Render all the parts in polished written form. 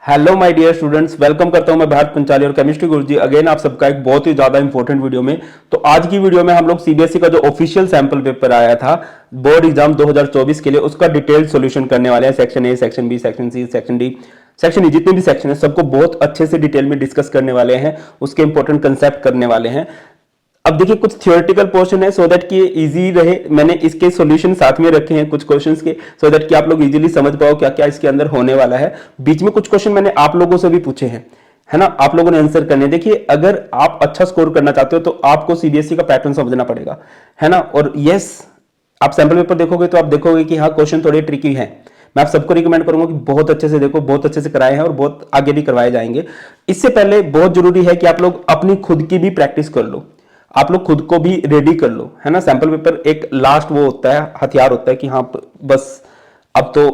Hello my dear students, welcome करता हूं मैं भारत पंचाली और केमिस्ट्री गुरुजी अगेन आप सबका एक बहुत ही ज्यादा इंपॉर्टेंट वीडियो में। तो आज की वीडियो में हम लोग सीबीएसई का जो ऑफिशियल सैंपल पेपर आया था बोर्ड एग्जाम 2024 के लिए उसका डिटेल्ड सॉल्यूशन करने वाले हैं। Section A, section B, section C, section D, section E, जितने भी सेक्शन है सबको बहुत अच्छे से डिटेल में डिस्कस करने वाले हैं, उसके इंपॉर्टेंट कंसेप्ट करने वाले हैं। अब देखिए कुछ थियोरेटिकल पोर्शन है सो दैट कि इजी रहे, मैंने इसके सॉल्यूशन साथ में रखे हैं कुछ क्वेश्चंस के, सो दैट कि आप लोग इजीली समझ पाओ क्या क्या इसके अंदर होने वाला है। बीच में कुछ क्वेश्चन मैंने आप लोगों से भी पूछे हैं, है ना, आप लोगों ने आंसर करने। देखिए अगर आप अच्छा स्कोर करना चाहते हो तो आपको सीबीएसई का पैटर्न समझना पड़ेगा, है ना। और यस, आप सैंपल पेपर देखोगे तो आप देखोगे कि हाँ क्वेश्चन थोड़े ट्रिकी हैं। मैं आप सबको रिकमेंड करूंगा कि बहुत अच्छे से देखो, बहुत अच्छे से कराए हैं और बहुत आगे भी करवाए जाएंगे। इससे पहले बहुत जरूरी है कि आप लोग अपनी खुद की भी प्रैक्टिस कर लो, आप लोग खुद को भी रेडी कर लो, है ना। सैंपल पेपर एक लास्ट वो होता है, हथियार होता है कि हाँ बस अब तो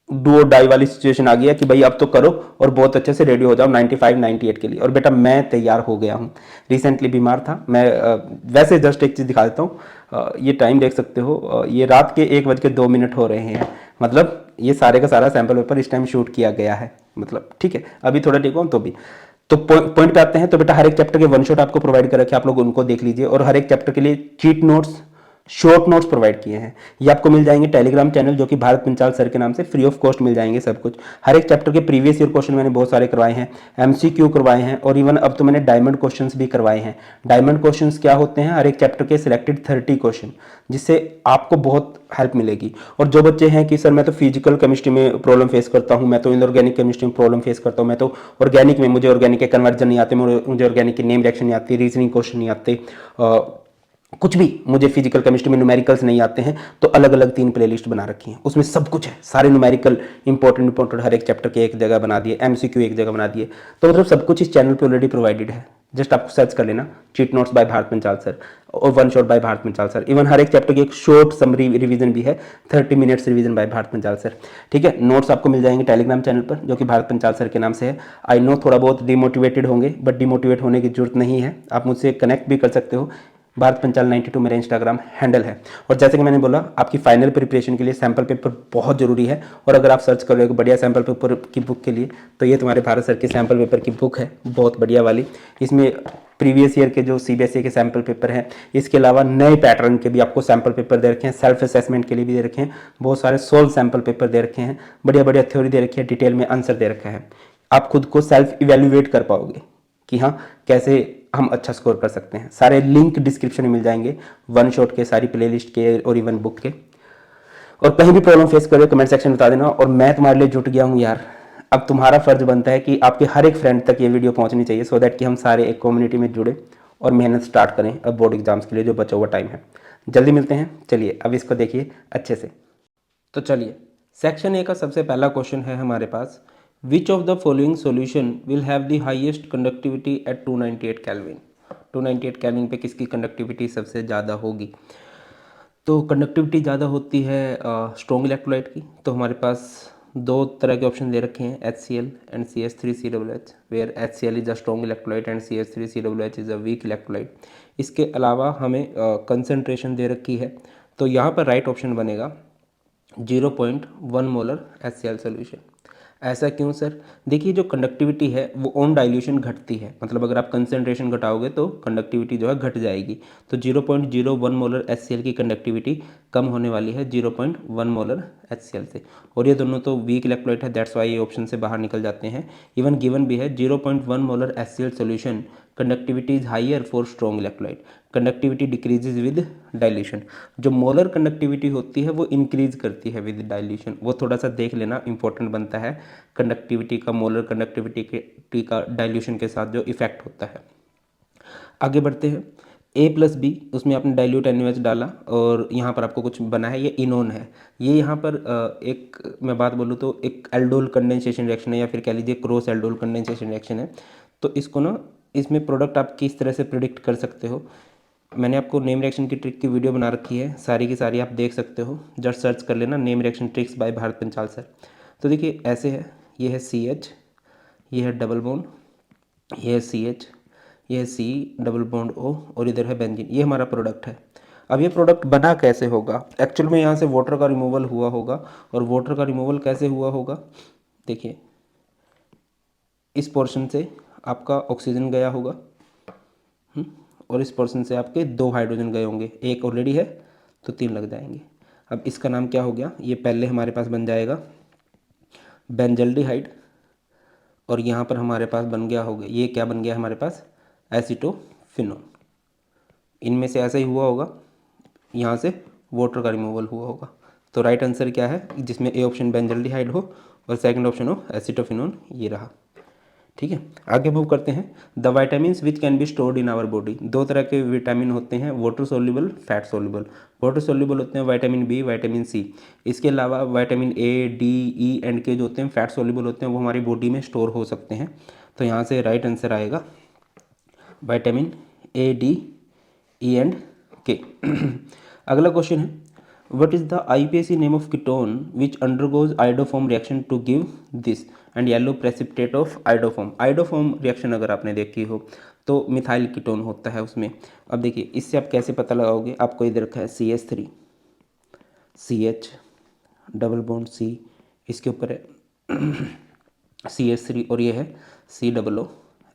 डू और डाई वाली सिचुएशन आ गई है कि भाई अब तो करो और बहुत अच्छे से रेडी हो जाओ 95 98 के लिए। और बेटा मैं तैयार हो गया हूँ, रिसेंटली बीमार था मैं। वैसे जस्ट एक चीज़ दिखा देता हूँ, ये टाइम देख सकते हो, ये रात के 1:02 हो रहे हैं। मतलब ये सारे का सारा सैंपल पेपर इस टाइम शूट किया गया है, मतलब ठीक है अभी थोड़ा ठीक हूँ तो भी। तो पॉइंट पे आते हैं। तो बेटा हर एक चैप्टर के वन शॉट आपको प्रोवाइड कर रखे, आप लोग उनको देख लीजिए। और हर एक चैप्टर के लिए cheat notes, short notes provide किए हैं। ये आपको मिल जाएंगे टेलीग्राम चैनल जो कि भारत पंचाल सर के नाम से फ्री ऑफ कॉस्ट मिल जाएंगे सब कुछ। हर एक चैप्टर के प्रीवियस ईयर क्वेश्चन मैंने बहुत सारे करवाए हैं, एमसीक्यू करवाए हैं, और इवन अब तो मैंने डायमंड क्वेश्चंस भी करवाए हैं। डायमंड क्वेश्चंस क्या होते हैं? हर एक चैप्टर के सिलेक्टेड 30 क्वेश्चन, जिससे आपको बहुत हेल्प मिलेगी। और जो बच्चे हैं कि सर मैं तो फिजिकल केमिस्ट्री में प्रॉब्लम फेस करता हूँ, मैं तो इनऑर्गेनिक केमिस्ट्री में प्रॉब्लम फेस करता हूँ, मैं तो ऑर्गेनिक में मुझे ऑर्गेनिक के कन्वर्जन नहीं आते, मुझे ऑर्गेनिक की नेम रिएक्शन नहीं आती, रीजनिंग क्वेश्चन नहीं आते, कुछ भी मुझे फिजिकल केमिस्ट्री में न्यूमेरिकल्स नहीं आते हैं, तो अलग अलग 3 प्लेलिस्ट बना रखी हैं, उसमें सब कुछ है, सारे न्यूमेरिकल इंपॉर्टेंट हर एक चैप्टर के एक जगह बना दिए, एमसीक्यू एक जगह बना दिए। तो मतलब सब कुछ इस चैनल पे ऑलरेडी प्रोवाइडेड है। जस्ट आपको सर्च कर लेना cheat notes by Bharat Panchal sir और one shot by Bharat Panchal sir. Even हर एक चैप्टर की एक शॉर्ट समरी रिवीजन भी है, 30 minutes revision by Bharat Panchal sir. ठीक है, नोट्स आपको मिल जाएंगे टेलीग्राम चैनल पर जो कि भारत पंचाल सर के नाम से है। आई नो थोड़ा बहुत डिमोटिवेटेड होंगे, बट डिमोटिवेट होने की जरूरत नहीं है, आप मुझसे कनेक्ट भी कर सकते हो। भारत पंचाल 92 मेरा इंस्टाग्राम हैंडल है। और जैसे कि मैंने बोला आपकी फाइनल प्रिपरेशन के लिए सैंपल पेपर बहुत जरूरी है। और अगर आप सर्च करोगे बढ़िया सैंपल पेपर की बुक के लिए तो ये तुम्हारे भारत सर के सैंपल पेपर की बुक है, बहुत बढ़िया वाली। इसमें प्रीवियस ईयर के जो सीबीएसई के सैंपल पेपर हैं, इसके अलावा नए पैटर्न के भी आपको सैंपल पेपर दे रखे हैं, सेल्फ असेसमेंट के लिए भी दे रखे हैं, बहुत सारे सोल्व सैंपल पेपर दे रखे हैं, बढ़िया बढ़िया थ्योरी दे रखी है, डिटेल में आंसर दे रखा है। आप खुद को सेल्फ इवेल्युएट कर पाओगे कि हाँ कैसे हम अच्छा स्कोर कर सकते हैं। सारे लिंक डिस्क्रिप्शन में मिल जाएंगे, वन शॉट के, सारी प्लेलिस्ट के और इवन बुक के। और कहीं भी प्रॉब्लम फेस करो कमेंट सेक्शन में बता देना। और मैं तुम्हारे लिए जुट गया हूँ यार, अब तुम्हारा फर्ज बनता है कि आपके हर एक फ्रेंड तक ये वीडियो पहुंचनी चाहिए, सो दैट कि हम सारे एक कम्युनिटी में जुड़े और मेहनत स्टार्ट करें अब बोर्ड एग्जाम्स के लिए जो बचा हुआ टाइम है। जल्दी मिलते हैं, चलिए अब इसको देखिए अच्छे से। तो चलिए सेक्शन ए का सबसे पहला क्वेश्चन है हमारे पास, which of the following solution will have the highest conductivity at 298 kelvin. 298 kelvin पे किसकी कंडक्टिविटी सबसे ज़्यादा होगी? तो कंडक्टिविटी ज़्यादा होती है स्ट्रॉन्ग इलेक्ट्रोलाइट की। तो हमारे पास दो तरह के ऑप्शन दे रखे हैं, HCl and CH3COOH, where HCl is a strong electrolyte and CH3COOH is a weak electrolyte. इसके अलावा हमें कंसनट्रेशन दे रखी है, तो यहाँ पर राइट ऑप्शन बनेगा 0.1 मोलर HCl सोल्यूशन। ऐसा क्यों सर? देखिए जो कंडक्टिविटी है वो ऑन डाइल्यूशन घटती है, मतलब अगर आप कंसनट्रेशन घटाओगे तो कंडक्टिविटी जो है घट जाएगी। तो 0.01 मोलर HCl की कंडक्टिविटी कम होने वाली है 0.1 मोलर HCl से। और ये दोनों तो वीक इलेक्ट्रोलाइट है, दैट्स वाई ये ऑप्शन से बाहर निकल जाते हैं। इवन गिवन भी है 0.1 molar HCl solution conductivity is higher for strong electrolyte, conductivity decreases with dilution. जो मोलर कंडक्टिविटी होती है वो इंक्रीज करती है विद डाइल्यूशन, वो थोड़ा सा देख लेना, इंपॉर्टेंट बनता है कंडक्टिविटी का, मोलर कंडक्टिविटी का डाइल्यूशन के साथ जो इफेक्ट होता है। आगे बढ़ते हैं, A+B उसमें आपने डाइल्यूट NaOH डाला और यहाँ पर आपको कुछ बना है, ये इनोन है। ये यहाँ पर एक मैं बात बोलूँ तो एक एल्डोल कंडेंसेशन रिएक्शन है, या फिर कह लीजिए क्रॉस एल्डोल कंडेंसेशन रिएक्शन है। तो इसको ना, इसमें प्रोडक्ट आप किस तरह से प्रिडिक्ट कर सकते हो, मैंने आपको नेम रिएक्शन की ट्रिक की वीडियो बना रखी है, सारी की सारी आप देख सकते हो, जस्ट सर्च कर लेना name reaction tricks by Bharat Panchal sir. तो देखिए ऐसे है, ये है CH, ये है डबल बॉन्ड, ये है CH, ये है C डबल बॉन्ड O, और इधर है बेंजीन, ये हमारा प्रोडक्ट है। अब ये प्रोडक्ट बना कैसे होगा? एक्चुअल में यहाँ से वाटर का रिमूवल हुआ होगा, और वाटर का रिमूवल कैसे हुआ होगा देखिए, इस पोर्शन से आपका ऑक्सीजन गया होगा और इस पोर्शन से आपके 2 हाइड्रोजन गए होंगे, एक ऑलरेडी है तो 3 लग जाएंगे। अब इसका नाम क्या हो गया, ये पहले हमारे पास बन जाएगा बेंजल्डिहाइड और यहाँ पर हमारे पास बन गया होगा, ये क्या बन गया हमारे पास, एसीटोफिनोन। इनमें से ऐसा ही हुआ होगा, यहाँ से वाटर का रिमूवल हुआ होगा। तो राइट आंसर क्या है, जिसमें ए ऑप्शन बेंजल्डिहाइड हो और सेकंड ऑप्शन हो एसीटोफिनोन, ये रहा। ठीक है, आगे मूव करते हैं। The vitamins which can be stored in our body. 2 तरह के विटामिन होते हैं, water soluble, fat soluble. Water soluble होते हैं विटामिन बी, विटामिन सी। इसके अलावा vitamin A, D, E and K जो होते हैं फैट सोल्यूबल होते हैं, वो हमारी बॉडी में स्टोर हो सकते हैं। तो यहाँ से राइट आंसर आएगा vitamin A, D, E and के। अगला क्वेश्चन है, what is the IUPAC name of ketone which undergoes iodoform reaction to give this and yellow precipitate of iodoform। iodoform reaction अगर आपने देखी हो तो मिथाइल कीटोन होता है उसमें। अब देखिए इससे आप कैसे पता लगाओगे, आपको इधर रखा है CH3 CH double bond C, इसके ऊपर है CH3 और ये है COO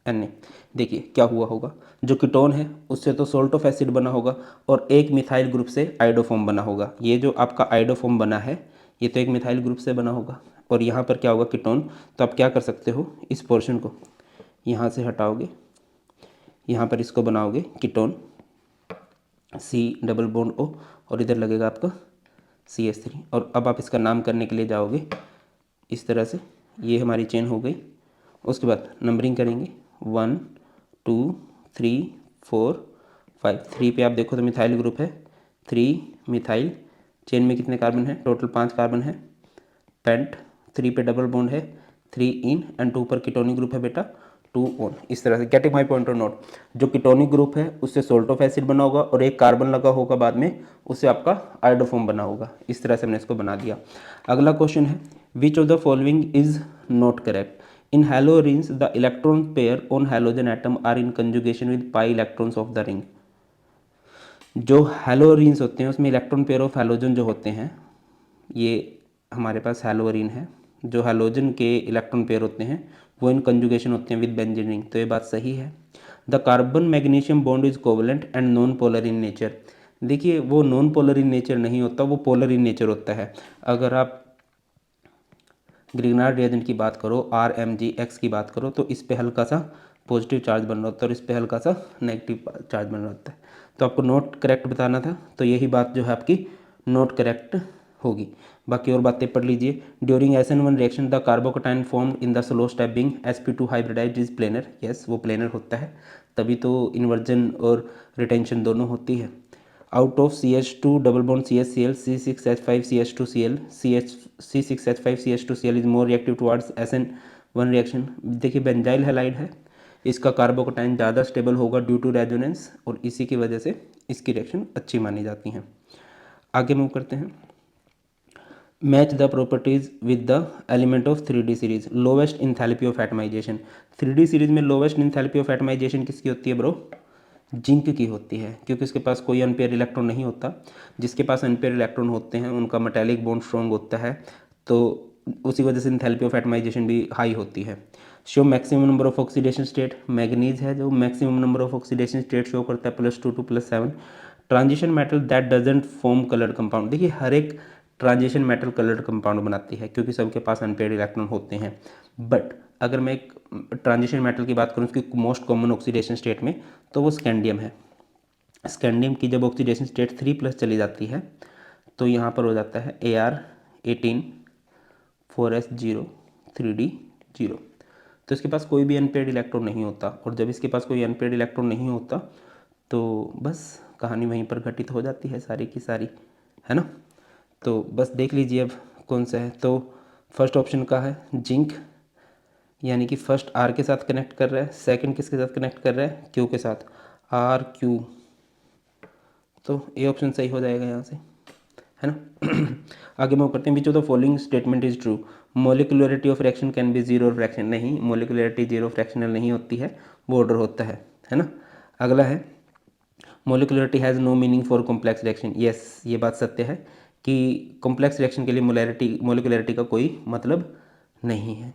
Na। देखिए क्या हुआ होगा, जो कीटोन है उससे तो सोल्ट ऑफ एसिड बना होगा और एक मिथाइल ग्रुप से आयोडोफॉर्म बना होगा। ये जो आपका आयोडोफॉर्म बना है ये तो एक मिथाइल ग्रुप से बना होगा और यहाँ पर क्या होगा कीटोन। तो आप क्या कर सकते हो, इस पोर्शन को यहाँ से हटाओगे, यहाँ पर इसको बनाओगे कीटोन C+O और इधर लगेगा आपका CH3 और अब आप इसका नाम करने के लिए जाओगे इस तरह से, ये हमारी चेन हो गई। उसके बाद नंबरिंग करेंगे 1 2 3 4 5। 3 पे आप देखो तो मिथाइल ग्रुप है, 3 मिथाइल। चेन में कितने कार्बन है, टोटल 5 कार्बन है। पेंट 3 पे डबल बॉन्ड है, 3 इन एंड 2 पर कीटोनिक ग्रुप है बेटा, 2 ऑन। इस तरह से गेटिंग माई पॉइंट और नोट, जो कीटोनिक ग्रुप है उससे सोल्ट ऑफ एसिड बना होगा और एक कार्बन लगा होगा बाद में, उससे आपका आयोडोफॉर्म बना होगा। इस तरह से हमने इसको बना दिया। अगला क्वेश्चन है, which of the following is not correct. In halo rings, the electron pair on halogen atom are in conjugation with pi electrons of the ring। जो हैलोरिन्स होते हैं उसमें इलेक्ट्रॉन पेयर ऑफ हैलोजन जो होते हैं, ये हमारे पास हैलोरिन है, जो हैलोजन के इलेक्ट्रॉन पेयर होते हैं वो इन कंजुगेशन होते हैं विद बेंजीन रिंग। तो ये बात सही है। The carbon magnesium bond is covalent and non polar in nature. देखिए वो नॉन पोलर इन नेचर नहीं होता, वो पोलर इन नेचर होता है। अगर आप ग्रिग्नार्ड रिएजेंट की बात करो, RMgX की बात करो, तो इस पे हल्का सा पॉजिटिव चार्ज बन रहा होता है और इस पे हल्का सा नेगेटिव चार्ज बन रहा होता है। तो आपको नोट करेक्ट बताना था, तो यही बात जो है आपकी नोट करेक्ट होगी। बाकी और बातें पढ़ लीजिए। During SN1 reaction the carbocation formed in the slow step being sp2 hybridised is planar. Yes, वो प्लेनर होता है, तभी तो इन्वर्जन और रिटेंशन दोनों होती है। Out of CH2 double bond CHCl C6H5CH2Cl C6H5CH2Cl is more reactive towards SN1 reaction. देखिए बेंजाइल हैलाइड है, इसका कार्बोकटाइन ज़्यादा स्टेबल होगा ड्यू टू रेजोनेंस और इसी की वजह से इसकी रिएक्शन अच्छी मानी जाती हैं। आगे मूव करते हैं। Match the properties with the element of 3D series. Lowest enthalpy of atomisation. 3D series में लोवेस्ट इंथैल्पी ऑफ एटमाइजेशन किसकी होती है ब्रो, जिंक की होती है, क्योंकि उसके पास कोई अनपेयर इलेक्ट्रॉन नहीं होता। जिसके पास अनपेयर इलेक्ट्रॉन होते हैं उनका मेटालिक बॉन्ड स्ट्रॉन्ग होता है, तो उसी वजह से इंथैल्पी ऑफ एटमाइजेशन भी हाई होती है। Show maximum number of oxidation state. Manganese है जो maximum number of oxidation state show करता है, +2 to +7। Transition metal that doesn't form coloured compound. देखिए हर एक ट्रांजिशन मेटल कलर्ड कंपाउंड बनाती है क्योंकि सबके पास अनपेयर इलेक्ट्रॉन होते हैं। बट अगर मैं एक ट्रांजिशन मेटल की बात करूँ उसकी मोस्ट कॉमन ऑक्सीडेशन स्टेट में, तो वो स्कैंडियम है। स्कैंडियम की जब ऑक्सीडेशन स्टेट 3+ चली जाती है तो यहाँ पर हो जाता है Ar18 4s0 3d0। तो इसके पास कोई भी अनपेयर्ड इलेक्ट्रॉन नहीं होता और जब इसके पास कोई अनपेयर्ड इलेक्ट्रॉन नहीं होता तो बस कहानी वहीं पर घटित हो जाती है सारी की सारी, है ना। तो बस देख लीजिए अब कौन सा है। तो फर्स्ट ऑप्शन का है जिंक, यानी कि फर्स्ट आर के साथ कनेक्ट कर रहा है, सेकंड किसके साथ कनेक्ट कर रहा है, क्यू के साथ, RQ। तो ए ऑप्शन सही हो जाएगा यहाँ से, है ना। आगे मूव करते हैं। Which of the following statement is true. Molecularity of reaction can be zero fraction. नहीं, मोलिकुलरिटी जीरो फ्रैक्शनल नहीं होती है, वो ऑर्डर होता है ना। अगला है molecularity has no meaning for complex reaction. Yes, ये बात सत्य है कि कॉम्प्लेक्स रिएक्शन के लिए मोलिकुलरिटी का कोई मतलब नहीं है।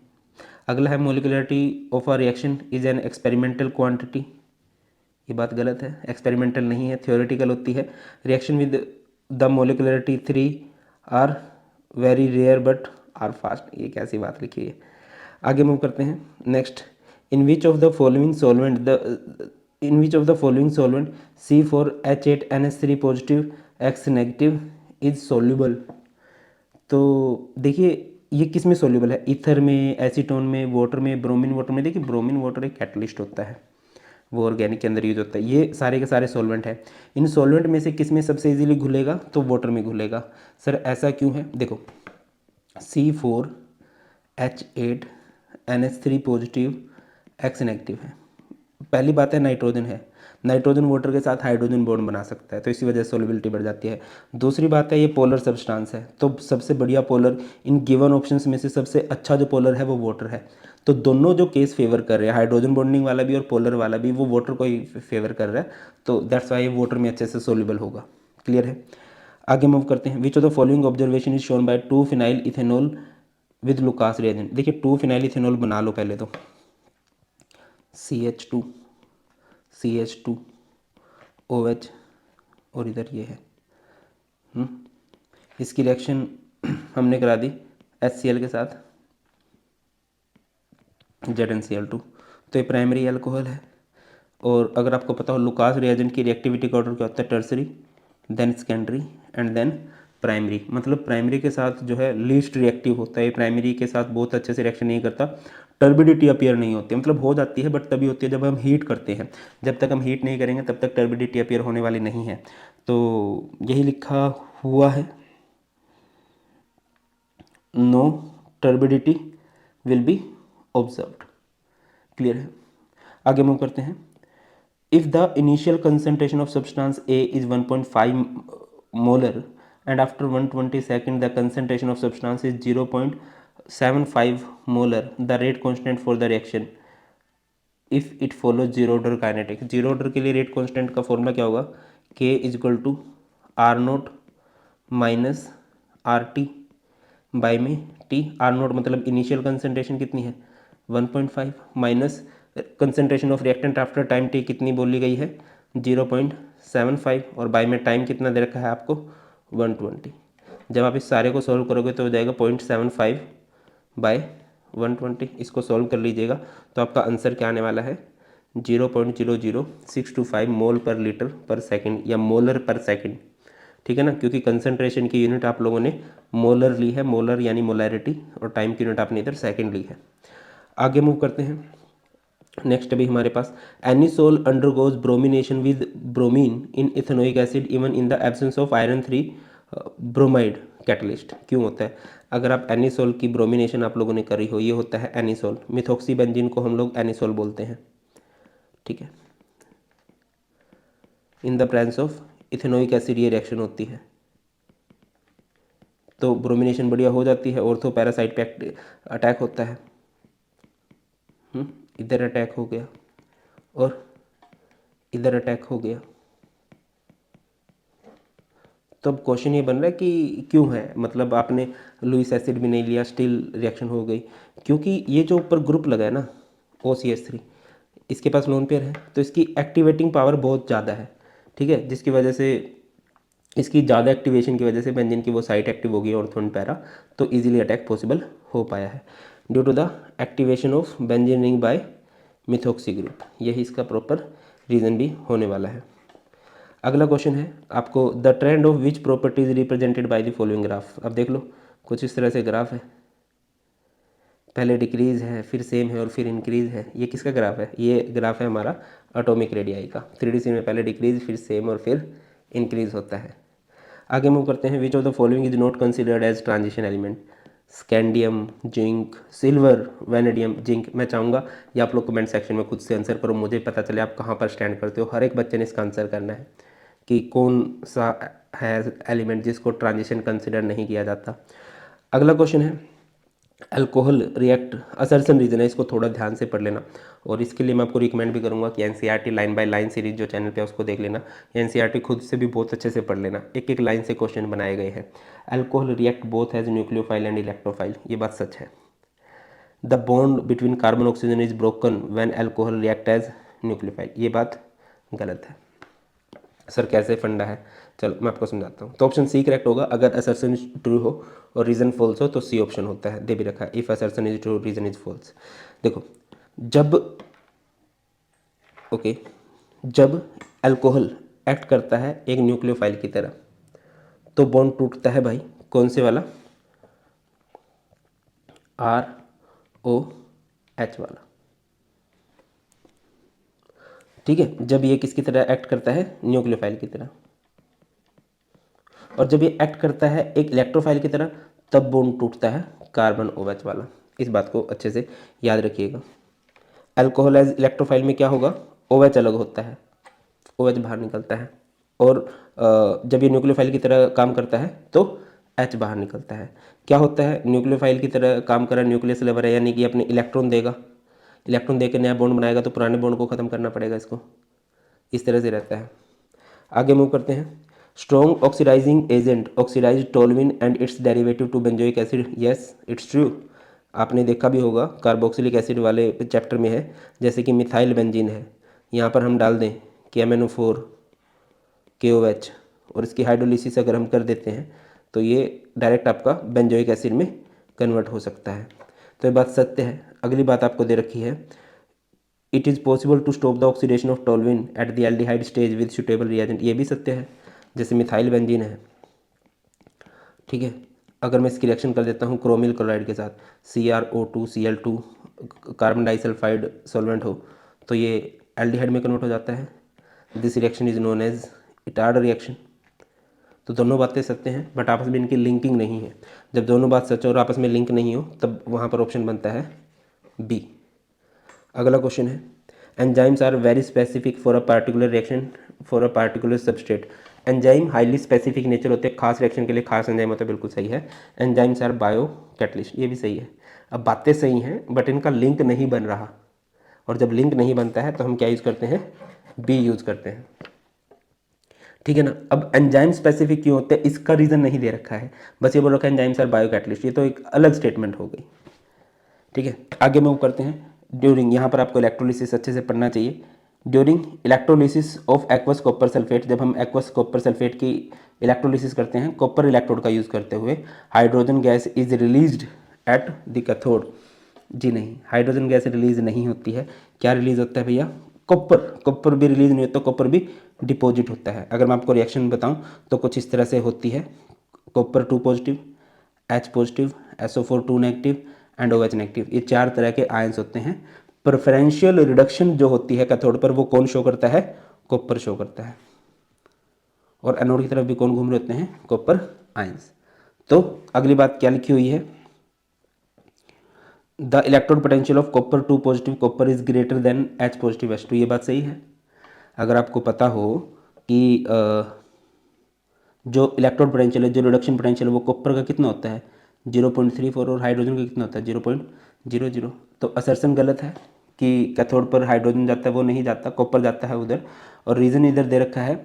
अगला है molecularity of a reaction is an experimental quantity. ये बात गलत है, एक्सपेरिमेंटल नहीं है, थियोरेटिकल होती है। Reaction with the molecularity 3 are very rare but are fast. ये कैसी बात लिखी है। आगे मूव करते हैं। Next, in which of the following solvent C4H8NH3 positive X negative is soluble. तो देखिए ये किस में सोल्यूबल है, ईथर में, एसीटोन में, वाटर में, ब्रोमीन वाटर में। देखिए ब्रोमीन वाटर एक कैटलिस्ट होता है, वो ऑर्गेनिक के अंदर यूज होता है। ये सारे के सारे सॉल्वेंट है। इन सॉल्वेंट में से किस में सबसे इजीली घुलेगा, तो वाटर में घुलेगा। सर ऐसा क्यों है, देखो C4H8NH3 पॉजिटिव X नेगेटिव है। पहली बात है नाइट्रोजन है, नाइट्रोजन वाटर के साथ हाइड्रोजन बॉन्ड बना सकता है, तो इसी वजह से सोल्युबिलिटी बढ़ जाती है। दूसरी बात है ये पोलर सब्सटेंस है, तो सबसे बढ़िया पोलर इन गिवन ऑप्शंस में से सबसे अच्छा जो पोलर है वो वाटर है। तो दोनों जो केस फेवर कर रहे हैं, हाइड्रोजन बॉन्डिंग वाला भी और पोलर वाला भी, वो वाटर को ही फेवर कर रहा है। तो दैट्स वाई वाटर में अच्छे से सोल्यूबल होगा। क्लियर है। आगे मूव करते हैं। Which of the following observation is shown by 2 phenyl ethanol with Lucas reagent. देखिए 2 फिनाइल इथेनॉल बना लो पहले तो, CH2 OH और इधर ये है। इसकी रिएक्शन हमने करा दी HCl के साथ ZnCl2, तो ये प्राइमरी अल्कोहल है। और अगर आपको पता हो लुकास रिएजेंट की रिएक्टिविटी का ऑर्डर क्या होता है, tertiary, then secondary and then primary. मतलब प्राइमरी के साथ जो है लीस्ट रिएक्टिव होता है, प्राइमरी के साथ बहुत अच्छे से रिएक्शन नहीं करता, टर्बिडिटी अपीयर नहीं होती है। मतलब हो जाती है बट तभी होती है जब हम हीट करते हैं, जब तक हम हीट नहीं करेंगे तब तक टर्बिडिटी अपीयर होने वाली नहीं है। तो यही लिखा हुआ है, no turbidity will be observed. Clear है। आगे मूव करते हैं। If the initial concentration of substance A is 1.5 molar and after 120 seconds the concentration of substance is 0.75 molar, the rate constant for the reaction if it follows zero order kinetic। Zero order के लिए rate constant का formula क्या होगा, K is equal to R0 minus RT by में T। R0 मतलब initial concentration कितनी है 1.5 minus concentration of reactant after time T कितनी बोली गई है 0.75 और बाई में टाइम कितना दे रखा है आपको 120। जब आप इस सारे को सॉल्व करोगे तो हो जाएगा 0.75 बाय 120। इसको सॉल्व कर लीजिएगा तो आपका आंसर क्या आने वाला है 0.00625 मोल पर लीटर पर सेकंड या मोलर पर सेकंड। ठीक है ना, क्योंकि कंसंट्रेशन की यूनिट आप लोगों ने मोलर ली है, मोलर यानी मोलैरिटी, और टाइम की यूनिट आपने इधर सेकंड ली है। आगे मूव करते हैं। नेक्स्ट अभी हमारे पास anisole undergoes bromination with bromine in ethanoic acid even in the absence of iron 3 bromide catalyst. क्यों होता है, अगर आप एनिसोल की ब्रोमिनेशन आप लोगों ने करी हो, ये होता है एनिसोल, मिथॉक्सी बेंजीन को हम लोग एनिसोल बोलते हैं। ठीक है, इन the presence of ethanoic acid ये रिएक्शन होती है, तो ब्रोमिनेशन बढ़िया हो जाती है, ऑर्थो पैरासाइट पे अटैक होता है। इधर अटैक हो गया और इधर अटैक हो गया। तो अब क्वेश्चन ये बन रहा है कि क्यों है, मतलब आपने लुइस एसिड भी नहीं लिया स्टिल रिएक्शन हो गई, क्योंकि ये जो ऊपर ग्रुप लगा है ना OCH3, इसके पास लोन पेयर है, तो इसकी एक्टिवेटिंग पावर बहुत ज़्यादा है। ठीक है, जिसकी वजह से इसकी ज़्यादा एक्टिवेशन की वजह से बेंजीन की वो साइट एक्टिव हो गई ऑर्थो एंड पैरा, तो इजीली अटैक पॉसिबल हो पाया है due to the activation of benzene ring by methoxy group. यही इसका प्रॉपर रीज़न भी होने वाला है। अगला क्वेश्चन है आपको, the trend of which property is represented by the following graph. अब देख लो कुछ इस तरह से ग्राफ है, पहले डिक्रीज है फिर सेम है और फिर इंक्रीज है। ये किसका ग्राफ है, ये ग्राफ है हमारा एटॉमिक रेडियाई का। 3D सीन में पहले डिक्रीज फिर सेम और फिर इंक्रीज होता है। आगे मूव करते हैं। Which of the following is not considered as transition element, scandium, zinc, silver, vanadium, zinc. मैं चाहूँगा ये आप लोग कमेंट सेक्शन में खुद से आंसर करो, मुझे पता चले आप कहाँ पर स्टैंड करते हो। हर एक बच्चे ने इसका आंसर करना है कि कौन सा है एलिमेंट जिसको ट्रांजिशन कंसिडर नहीं किया जाता। अगला क्वेश्चन है, अल्कोहल रिएक्ट असर्शन रीजन है, इसको थोड़ा ध्यान से पढ़ लेना, और इसके लिए मैं आपको रिकमेंड भी करूंगा कि NCERT line by line series जो चैनल पे है उसको देख लेना। एनसीईआरटी खुद से भी बहुत अच्छे से पढ़ लेना, एक एक लाइन से क्वेश्चन बनाए गए हैं। Alcohol react both as nucleophile and electrophile, ये बात सच है। The bond between carbon oxygen is broken when alcohol react as nucleophile. ये बात गलत है। सर कैसे फंडा है, चलो मैं आपको समझाता हूँ। तो ऑप्शन सी करेक्ट होगा अगर असर्शन ट्रू हो और रीजन फॉल्स हो तो सी ऑप्शन होता है, दे भी रखा है, if assertion is true reason is false. देखो जब ओके जब अल्कोहल एक्ट करता है एक न्यूक्लियोफाइल की तरह तो बॉन्ड टूटता है भाई, कौन से वाला, ROH वाला। ठीक है, जब ये किसकी तरह एक्ट करता है, न्यूक्लियोफाइल की तरह। और जब ये एक्ट करता है एक इलेक्ट्रोफाइल की तरह तब बॉन्ड टूटता है कार्बन OH वाला। इस बात को अच्छे से याद रखिएगा। अल्कोहल एज इलेक्ट्रोफाइल में क्या होगा, OH अलग होता है, OH बाहर निकलता है। और जब ये न्यूक्लियोफाइल की तरह काम करता है तो H बाहर निकलता है। क्या होता है, न्यूक्लियोफाइल की तरह काम कर रहा है, न्यूक्लियस लेवल है, यानी कि अपने इलेक्ट्रॉन देगा, इलेक्ट्रॉन देकर नया बॉन्ड बनाएगा तो पुराने बॉन्ड को ख़त्म करना पड़ेगा इसको, इस तरह से रहता है। आगे मूव करते हैं। Strong oxidising agent oxidise toluene and its derivative to benzoic acid, yes it's true. आपने देखा भी होगा कार्बोक्सिलिक एसिड वाले चैप्टर में है, जैसे कि मिथाइल बेंजीन है, यहाँ पर हम डाल दें कि MnO4 KOH और इसकी हाइड्रोलिसिस अगर हम कर देते हैं तो ये डायरेक्ट आपका बेंजोइक एसिड में कन्वर्ट हो सकता है। तो ये बात सत्य है। अगली बात आपको दे रखी है, it is possible to stop the oxidation of toluene at the aldehyde stage with suitable reagent, ये भी सत्य है, जैसे मिथाइल बेंजीन है। ठीक है, अगर मैं इसकी रिएक्शन कर देता हूँ क्रोमिल क्लोराइड के साथ, CrO2Cl2 कार्बन डाइसल्फाइड सॉल्वेंट हो तो ये एल्डिहाइड में कन्वर्ट हो जाता है। This reaction is known as Etard reaction. तो दोनों बातें सत्य हैं बट आपस में इनकी लिंकिंग नहीं है। जब दोनों बात सच और आपस में लिंक नहीं हो तब वहाँ पर ऑप्शन बनता है बी। अगला क्वेश्चन है, enzymes are very specific for a particular reaction for a particular substrate. Enzyme highly specific nature होते हैं, खास रिएक्शन के लिए खास एंजाइम होता है, बिल्कुल सही है। एंजाइम्स आर बायो कैटलिस्ट, ये भी सही है। अब बातें सही हैं बट इनका लिंक नहीं बन रहा, और जब लिंक नहीं बनता है तो हम क्या यूज़ करते हैं, बी यूज़ करते हैं। ठीक है ना। अब एंजाइम स्पेसिफिक क्यों होते हैं इसका रीज़न नहीं दे रखा है, बस ये बोल रखा है एंजाइम्स आर बायो कैटलिस्ट, ये तो एक अलग स्टेटमेंट हो गई। ठीक है, आगे मूव करते हैं। ड्यूरिंग, यहाँ पर आपको इलेक्ट्रोलिसिस अच्छे से पढ़ना चाहिए। During electrolysis of aqueous copper sulphate, जब हम एक्वस कॉपर सल्फेट की इलेक्ट्रोलिसिस करते हैं कॉपर इलेक्ट्रोड का यूज़ करते हुए, hydrogen gas is released at the cathode. जी नहीं, हाइड्रोजन गैस रिलीज नहीं होती है। क्या रिलीज होता है भैया, कॉपर। कॉपर भी रिलीज नहीं होता, कॉपर भी डिपॉजिट होता है। अगर मैं आपको रिएक्शन बताऊं तो कुछ इस तरह से होती है, copper 2 positive, H positive, SO4 2 negative and OH negative, ये 4 तरह के आयंस होते हैं। प्रेफरेंशियल रिडक्शन जो होती है कैथोड पर वो कौन शो करता है, कॉपर शो करता है। और एनोड की तरफ भी कौन घूम रहे होते हैं, कॉपर आयंस। तो अगली बात क्या लिखी हुई है, the electrode potential of copper 2 positive copper is greater than H positive H2, ये बात सही है। अगर आपको पता हो कि जो इलेक्ट्रोड पोटेंशियल है, जो रिडक्शन पोटेंशियल है वो कॉपर का कितना होता है 0.34 और हाइड्रोजन का कितना होता है 0.00, तो असर्शन गलत है कि कैथोड पर हाइड्रोजन जाता है, वो नहीं जाता, कॉपर जाता है उधर। और रीज़न इधर दे रखा है,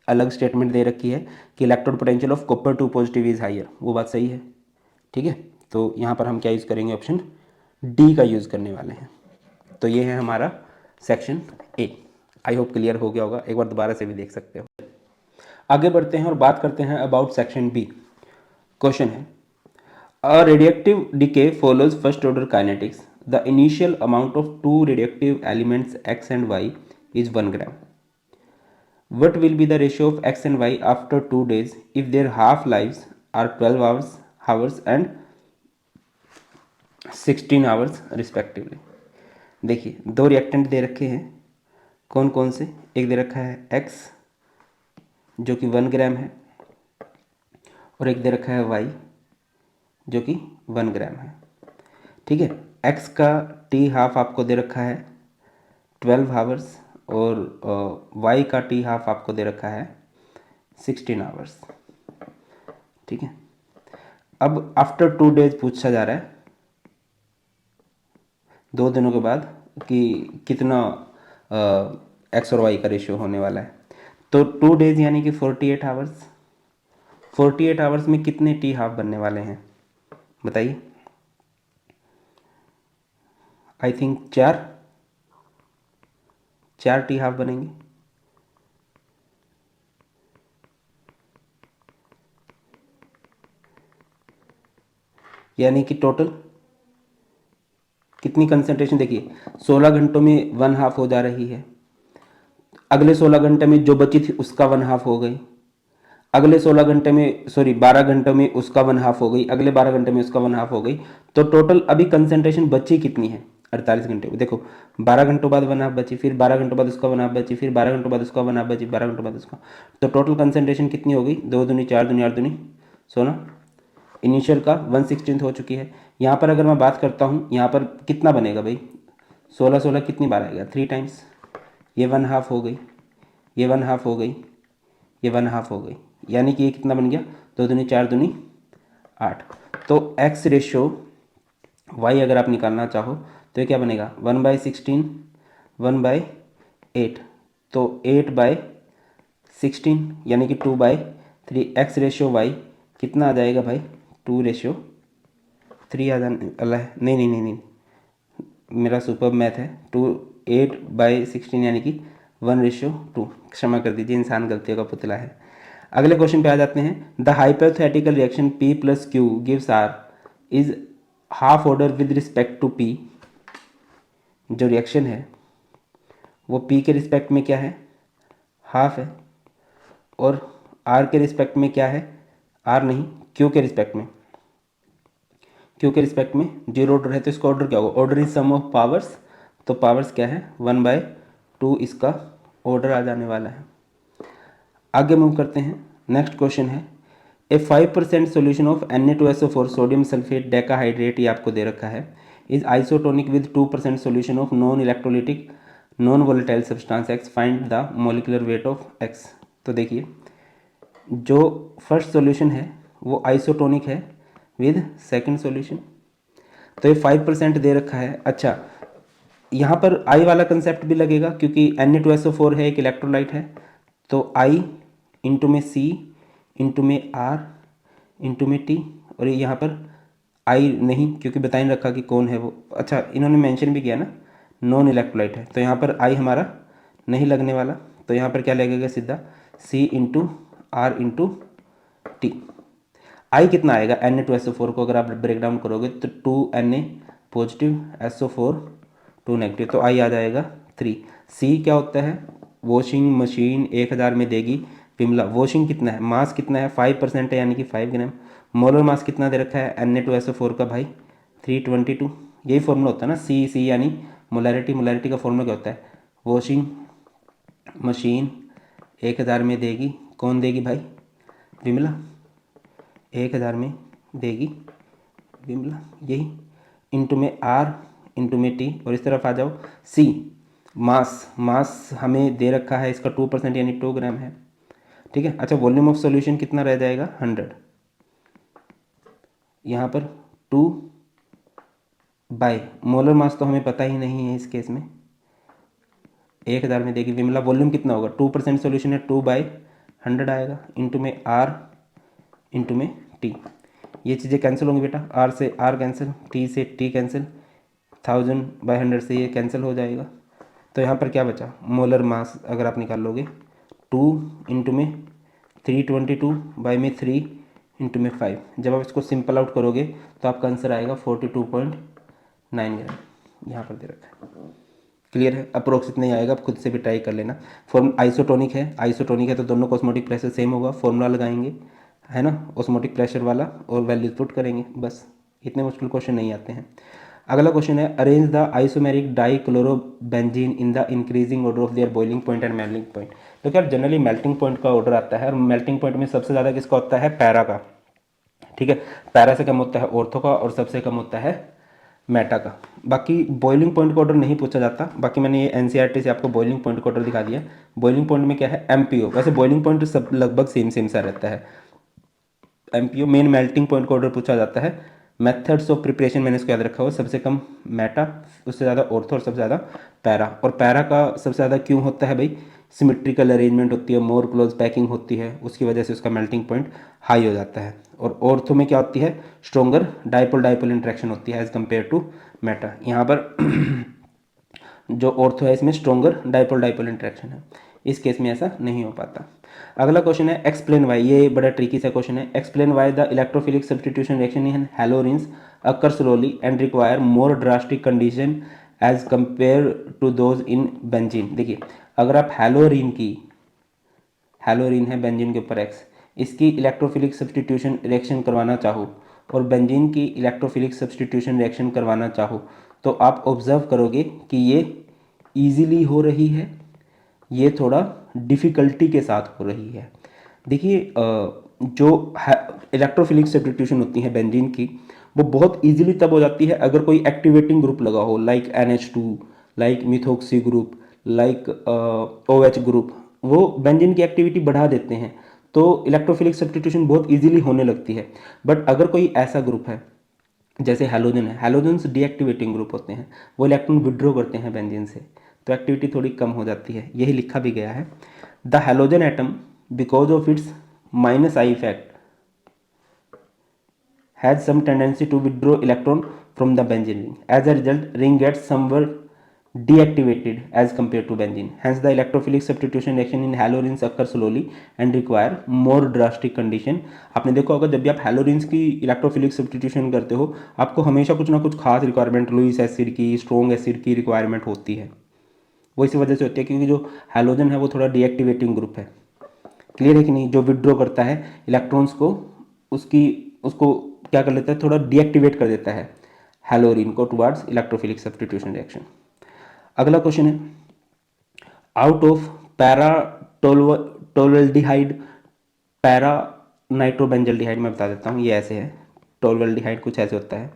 अलग स्टेटमेंट दे रखी है कि electrode potential of copper 2 positive is higher, वो बात सही है। ठीक है, तो यहाँ पर हम क्या यूज़ करेंगे, ऑप्शन डी का यूज़ करने वाले हैं। तो ये है हमारा section A. I hope clear हो गया होगा, एक बार दोबारा से भी देख सकते हो। आगे बढ़ते हैं और बात करते हैं अबाउट सेक्शन बी। क्वेश्चन है, a radioactive decay follows first order kinetics, the initial amount of two radioactive elements x and y is 1 gram. What will be the ratio of x and y after 2 days if their half lives are 12 hours and 16 hours respectively? देखिए दो reactant दे रखे हैं, कौन कौन से, एक दे रखा है x जो कि 1 ग्राम है और एक दे रखा है y जो कि 1 ग्राम है। ठीक है, x का t हाफ आपको दे रखा है 12 आवर्स और y का t हाफ आपको दे रखा है 16 आवर्स। ठीक है, अब आफ्टर 2 डेज पूछा जा रहा है, 2 दिनों के बाद, कि कितना x और y का रेशियो होने वाला है। तो 2 डेज यानी कि 48 आवर्स, 48 आवर्स में कितने टी हाफ बनने वाले हैं बताइए। आई थिंक 4 टी हाफ बनेंगे। यानी कि टोटल कितनी कंसंट्रेशन, देखिए 16 घंटों में 1/2 हो जा रही है, अगले 16 घंटे में जो बची थी उसका 1/2 हो गई, अगले 16 घंटे में, सॉरी 12 घंटों में उसका 1/2 हो गई, अगले 12 घंटे में उसका 1/2 हो गई। तो टोटल अभी कंसंट्रेशन बची कितनी है 48 घंटे, देखो 12 घंटों बाद 1/2 बची, फिर 12 घंटों बाद उसका 1/2 बची, फिर 12 घंटों बाद उसका 1/2 बची, 12 घंटों बाद उसका, तो टोटल कंसंट्रेशन कितनी हो गई, 2 दूनी 4 दूनी 8 दूनी 16, इनिशियल का 1/16 हो चुकी है। यहाँ पर अगर मैं बात करता हूँ यहाँ पर कितना बनेगा भाई, 16 16 कितनी बार आएगा, 3 टाइम्स, ये 1/2 हो गई, ये 1/2 हो गई, ये 1/2 हो गई, यानी कि ये कितना बन गया, 2 दूनी 4 दूनी 8। तो एक्स रेशो वाई अगर आप निकालना चाहो तो ये क्या बनेगा, 1/16 1/8, तो 8/16 यानी कि 2/3। एक्स रेशो वाई कितना आ जाएगा भाई, 2:3 आ जाने अल्लाह, नहीं नहीं नहीं नहीं, मेरा सुपर मैथ है, 8/16 यानी कि 1:2। क्षमा कर दीजिए, इंसान गलतियों का पुतला है। अगले क्वेश्चन पे आ जाते हैं। The hypothetical reaction P + Q gives R is half order with respect to P। जो रिएक्शन है वो P के रिस्पेक्ट में क्या है, हाफ है, और R के रिस्पेक्ट में क्या है, R नहीं, Q के रिस्पेक्ट में, Q के रिस्पेक्ट में 0 ऑर्डर है, तो इसका ऑर्डर क्या होगा, order is sum of powers, तो पावर्स क्या है 1/2 इसका ऑर्डर आ जाने वाला है। आगे मूव करते हैं। नेक्स्ट क्वेश्चन है, ए 5% solution of Na2SO4 sodium sulphate decahydrate, ये आपको दे रखा है, is isotonic with 2% solution of non electrolytic non volatile substance x, find the molecular weight of x. तो देखिए जो फर्स्ट सोल्यूशन है वो आइसोटोनिक है विद सेकंड सोल्यूशन, तो ये 5% दे रखा है। अच्छा, यहाँ पर आई वाला कंसेप्ट भी लगेगा क्योंकि Na2SO4 है, एक इलेक्ट्रोलाइट है, तो आई इंटू में सी इंटू में आर इंटू में टी, और ये यहाँ पर आई नहीं क्योंकि बता नहीं रखा कि कौन है वो। अच्छा, इन्होंने मेंशन भी किया ना नॉन इलेक्ट्रोलाइट है, तो यहाँ पर आई हमारा नहीं लगने वाला, तो यहाँ पर क्या लगेगा सीधा सी इंटू आर इंटू टी। आई कितना आएगा Na2SO4 को अगर आप ब्रेक डाउन करोगे तो 2Na पॉजिटिव SO4 2 नेगेटिव, तो आई आ जाएगा 3। सी क्या होता है, वॉशिंग मशीन 1000 में देगी पिमला, वॉशिंग कितना है, मास कितना है 5% है यानी कि 5 ग्राम, मोलर मास कितना दे रखा है Na2SO4 का भाई 322। यही फॉर्मूला होता है ना सी यानी मोलैरिटी, मोलैरिटी का फॉर्मूला क्या होता है, वॉशिंग मशीन 1000 में देगी, कौन देगी भाई, विमला 1000 में देगी विमला, यही इंटू में आर इंटू में टी, और इस तरफ आ जाओ सी मास हमें दे रखा है इसका 2% यानी 2 ग्राम है, ठीक है। अच्छा, वॉल्यूम ऑफ सॉल्यूशन कितना रह जाएगा 100, यहाँ पर 2 बाय मोलर मास तो हमें पता ही नहीं है इस केस में, 1000 में देगी विमला, वॉल्यूम कितना होगा 2% सॉल्यूशन है 2/100 आएगा, इंटू में आर इंटू में टी। ये चीज़ें कैंसिल होंगी बेटा, आर से आर कैंसिल, टी से टी कैंसिल, 1000/100 से ये कैंसिल हो जाएगा, तो यहाँ पर क्या बचा, मोलर मास अगर आप निकाल लोगे 2 इंटू में 322 बाई में 3 इंटू में 5, जब आप इसको सिंपल आउट करोगे तो आपका आंसर आएगा 42.9 ग्राम, यहाँ पर दे रखा है। क्लियर है, अप्रोक्स इतना ही आएगा, आप खुद से भी ट्राई कर लेना। फॉर्म आइसोटोनिक है तो दोनों को ऑस्मोटिक प्रेशर सेम होगा, फॉर्मूला लगाएंगे है ना ऑस्मोटिक प्रेशर वाला, और वैल्यूज पुट करेंगे, बस इतने मुश्किल क्वेश्चन नहीं आते हैं। अगला क्वेश्चन है, arrange the isomeric dichlorobenzene in the increasing order of their boiling point and melting point. तो क्या जनरली मेल्टिंग पॉइंट का ऑर्डर आता है, और मेल्टिंग पॉइंट में सबसे ज़्यादा किसका होता है, पैरा का, ठीक है, पैरा से कम होता है ऑर्थो का, और सबसे कम होता है मेटा का। बाकी बॉइलिंग पॉइंट का ऑर्डर नहीं पूछा जाता, बाकी मैंने ये एनसीईआरटी से आपको बॉइलिंग पॉइंट का ऑर्डर दिखा दिया। बॉइलिंग पॉइंट में क्या है एमपीओ, वैसे बॉइलिंग पॉइंट सब लगभग सेम सा रहता है, एमपीओ मेन मेल्टिंग पॉइंट का ऑर्डर पूछा जाता है। मेथड्स ऑफ प्रिपरेशन मैंने इसको याद रखा हुआ, सबसे कम मेटा, उससे ज़्यादा ऑर्थो, और सबसे ज़्यादा पैरा, और पैरा का सबसे ज़्यादा क्यों होता है भाई, सिमेट्रिकल अरेंजमेंट होती है, मोर क्लोज पैकिंग होती है, उसकी वजह से उसका मेल्टिंग पॉइंट हाई हो जाता है। और ऑर्थो में क्या होती है, स्ट्रोंगर डाइपोल डाइपोल इंट्रैक्शन होती है एज कम्पेयर टू मेटा। यहाँ पर जो ऑर्थो है इसमें स्ट्रोंगर डाइपोल डाइपोल इंटरेक्शन है, इस केस में ऐसा नहीं हो पाता। अगला क्वेश्चन है एक्सप्लेन वाई, ये बड़ा ट्रिकी सा क्वेश्चन है। Explain why the electrophilic substitution reaction in haloarenes occur slowly and require more drastic condition as compared to those in benzene. देखिए, अगर आप हैलोरिन है बेंजीन के ऊपर एक्स, इसकी इलेक्ट्रोफिलिक सब्स्टिट्यूशन रिएक्शन करवाना चाहो और बेंजीन की इलेक्ट्रोफिलिक सब्स्टिट्यूशन रिएक्शन करवाना चाहो, तो आप ऑब्जर्व करोगे कि ये ईजिली हो रही है, ये थोड़ा डिफ़िकल्टी के साथ हो रही है। देखिए, जो इलेक्ट्रोफिलिक सब्स्टिट्यूशन होती है बेंजीन की, वो बहुत ईजिली तब हो जाती है अगर कोई एक्टिवेटिंग ग्रुप लगा हो, like NH2, like methoxy group, like OH group, वो बेंजीन की एक्टिविटी बढ़ा देते हैं, तो इलेक्ट्रोफिलिक सब्स्टिट्यूशन बहुत ईजिली होने लगती है। बट अगर कोई ऐसा ग्रुप है जैसे हैलोजन है, हैलोजन्स डीएक्टिवेटिंग ग्रुप होते हैं, वो इलेक्ट्रॉन विड्रॉ करते हैं बेंजीन से, तो एक्टिविटी थोड़ी कम हो जाती है। यही लिखा भी गया है, the halogen atom because of its minus I effect has some tendency to withdraw electron from the benzene ring. As a result, ring gets somewhat deactivated as compared to benzene. Hence, the electrophilic substitution reaction in halorines occur slowly and require more drastic condition. आपने देखा होगा जब भी आप हैलोरिन्स की electrophilic substitution करते हो, आपको हमेशा कुछ ना कुछ खास रिक्वायरमेंट, लुईस एसिड की, स्ट्रॉन्ग एसिड की रिक्वायरमेंट होती है। वो इसी वजह से होती है क्योंकि जो हैलोजन है वो थोड़ा डीएक्टिवेटिंग ग्रुप है। क्लियर है कि नहीं? जो विड्रॉ करता है इलेक्ट्रॉन्स को, उसको क्या कर लेता है, थोड़ा डीएक्टिवेट कर देता है हैलोरिन को टुवर्ड्स इलेक्ट्रोफिलिक सब्स्टिट्यूशन रिएक्शन। अगला क्वेश्चन है, आउट ऑफ पैरा टोल्वेल्डिहाइड पैरा नाइट्रोबेंजल्डिहाइड, मैं बता देता हूँ, ये ऐसे है, टोल्वेल्डिहाइड कुछ ऐसे होता है,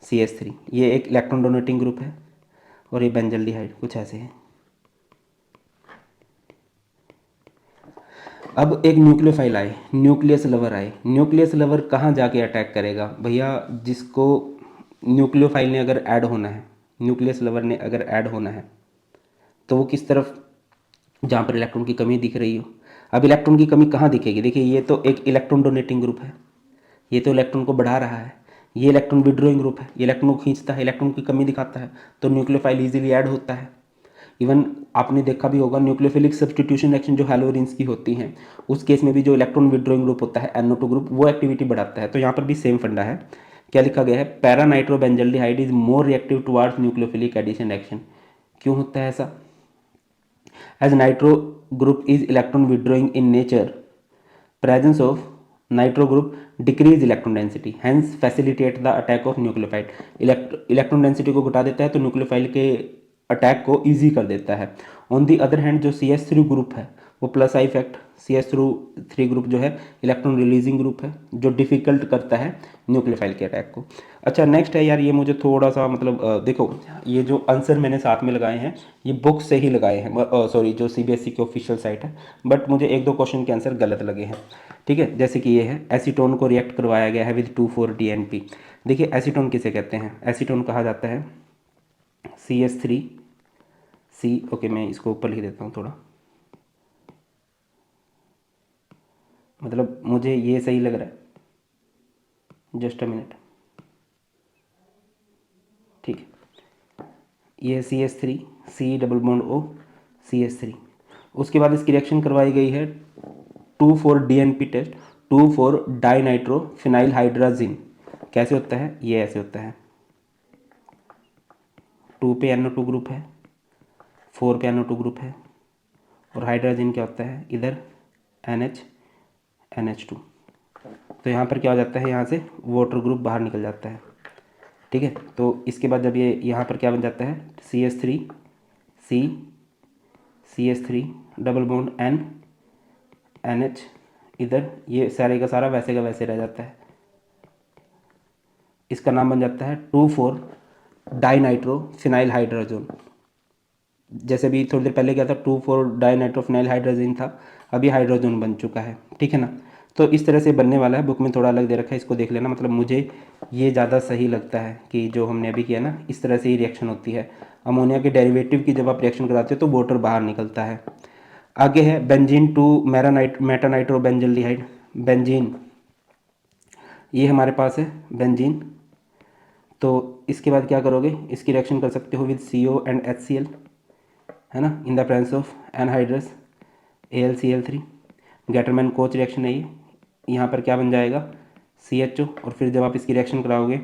CH3, ये एक इलेक्ट्रॉन डोनेटिंग ग्रुप है, और ये बेंजल्डिहाइड कुछ ऐसे है। अब एक न्यूक्लियोफाइल आए, न्यूक्लियस लवर आए। न्यूक्लियस लवर कहाँ जाके अटैक करेगा भैया? जिसको न्यूक्लियोफाइल ने अगर ऐड होना है, न्यूक्लियस लवर ने अगर ऐड होना है, तो वो किस तरफ, जहाँ पर इलेक्ट्रॉन की कमी दिख रही हो। अब इलेक्ट्रॉन की कमी कहाँ दिखेगी? देखिए, ये तो एक इलेक्ट्रॉन डोनेटिंग ग्रुप है, ये तो इलेक्ट्रॉन को बढ़ा रहा है, ये इलेक्ट्रॉन विड्रॉइंग ग्रुप है, ये इलेक्ट्रॉन को खींचता है, इलेक्ट्रॉन की कमी दिखाता है, तो न्यूक्लियोफाइल इजीली ऐड होता है। इवन आपने देखा भी होगा न्यूक्लियोफिलिक सब्स्टिट्यूशन रिएक्शन जो हैलोरिन्स की होती हैं, उस केस में भी जो इलेक्ट्रॉन विड्रॉइंग ग्रुप होता है NO2 ग्रुप, वो एक्टिविटी बढ़ाता है। तो यहाँ पर भी सेम फंडा है। क्या लिखा गया है? Para nitrobenzaldehyde is more reactive towards nucleophilic addition reaction. क्यों होता है ऐसा? As nitro group is electron withdrawing in nature, presence of nitro group decrease electron density, hence facilitate the attack of nucleophile। Electron density को घटा देता है तो nucleophile के अटैक को ईजी कर देता है। ऑन दी अदर हैंड जो CH3 ग्रुप है वो plus I effect, CH3 group जो है इलेक्ट्रॉन रिलीजिंग ग्रुप है, जो डिफिकल्ट करता है न्यूक्लियोफाइल के अटैक को। अच्छा, नेक्स्ट है यार, ये मुझे थोड़ा सा मतलब देखो, ये जो आंसर मैंने साथ में लगाए हैं ये बुक से ही लगाए हैं, सॉरी जो CBSE की ऑफिशियल साइट है, बट मुझे एक दो क्वेश्चन के आंसर गलत लगे हैं। ठीक है, जैसे कि ये है, एसीटोन को रिएक्ट करवाया गया है विद 2,4-DNP। देखिए, एसीटोन किसे कहते हैं? एसीटोन कहा जाता है CH3C, ओके मैं इसको ऊपर लिख देता हूँ थोड़ा, मतलब मुझे ये सही लग रहा है, जस्ट अ मिनट। ठीक है, ये CH3C double bond O CH3। उसके बाद इसकी रिएक्शन करवाई गई है 2,4-DNP टेस्ट, 2,4-डाइनाइट्रो फिनाइल हाइड्राजिन। कैसे होता है? ये ऐसे होता है, 2 पे NO2 ग्रुप है, 4 पे NO2 ग्रुप है, और हाइड्रोजन क्या होता है इधर, NH2। तो यहाँ पर क्या हो जाता है, यहाँ से वाटर ग्रुप बाहर निकल जाता है। ठीक है, तो इसके बाद जब ये यहाँ पर क्या बन जाता है, CH3C CH3 double bond N NH, इधर ये सारे का सारा वैसे का वैसे रह जाता है। इसका नाम बन जाता है 2,4-डाइनाइट्रो फिनाइल हाइड्रोजन। जैसे भी थोड़ी देर पहले क्या था, 2,4-डाइनाइट्रो फिनाइल हाइड्रोजन था, अभी हाइड्रोजन बन चुका है। ठीक है ना? तो इस तरह से बनने वाला है, बुक में थोड़ा अलग दे रखा है, इसको देख लेना। मतलब मुझे ये ज़्यादा सही लगता है कि जो हमने अभी किया ना, इस तरह से ही रिएक्शन होती है। अमोनिया के डेरिवेटिव की जब आप रिएक्शन कराते हो तो वाटर बाहर निकलता है। आगे है benzene to meta nitro benzaldehyde. Benzene ये हमारे पास है बेंजीन। तो इसके बाद क्या करोगे, इसकी रिएक्शन कर सकते हो विद CO एंड HCl, है ना, इन the presence of anhydrous AlCl3। Gattermann coach reaction है ये। यहाँ पर क्या बन जाएगा, CHO। और फिर जब आप इसकी रिएक्शन कराओगे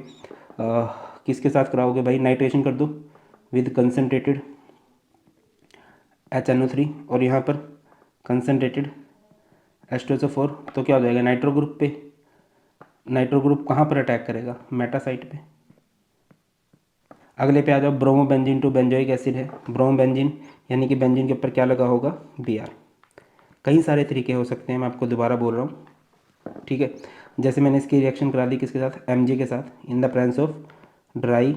किसके साथ कराओगे भाई, नाइट्रेशन कर दो विद कंसनट्रेटेड HNO3 और यहाँ पर कंसनट्रेटेड H2SO4। तो क्या हो जाएगा, नाइट्रो ग्रुप पे, नाइट्रो ग्रुप कहाँ पर अटैक करेगा, मेटा साइट पे। अगले पे आ जाओ, ब्रोमोबेंजीन टू बेंजोइक एसिड है। ब्रोमोबेंजीन यानी कि बेंजीन के ऊपर क्या लगा होगा, Br। कई सारे तरीके हो सकते हैं, मैं आपको दोबारा बोल रहा हूँ, ठीक है। जैसे मैंने इसकी रिएक्शन करा दी किसके साथ, Mg के साथ, इन the presence of dry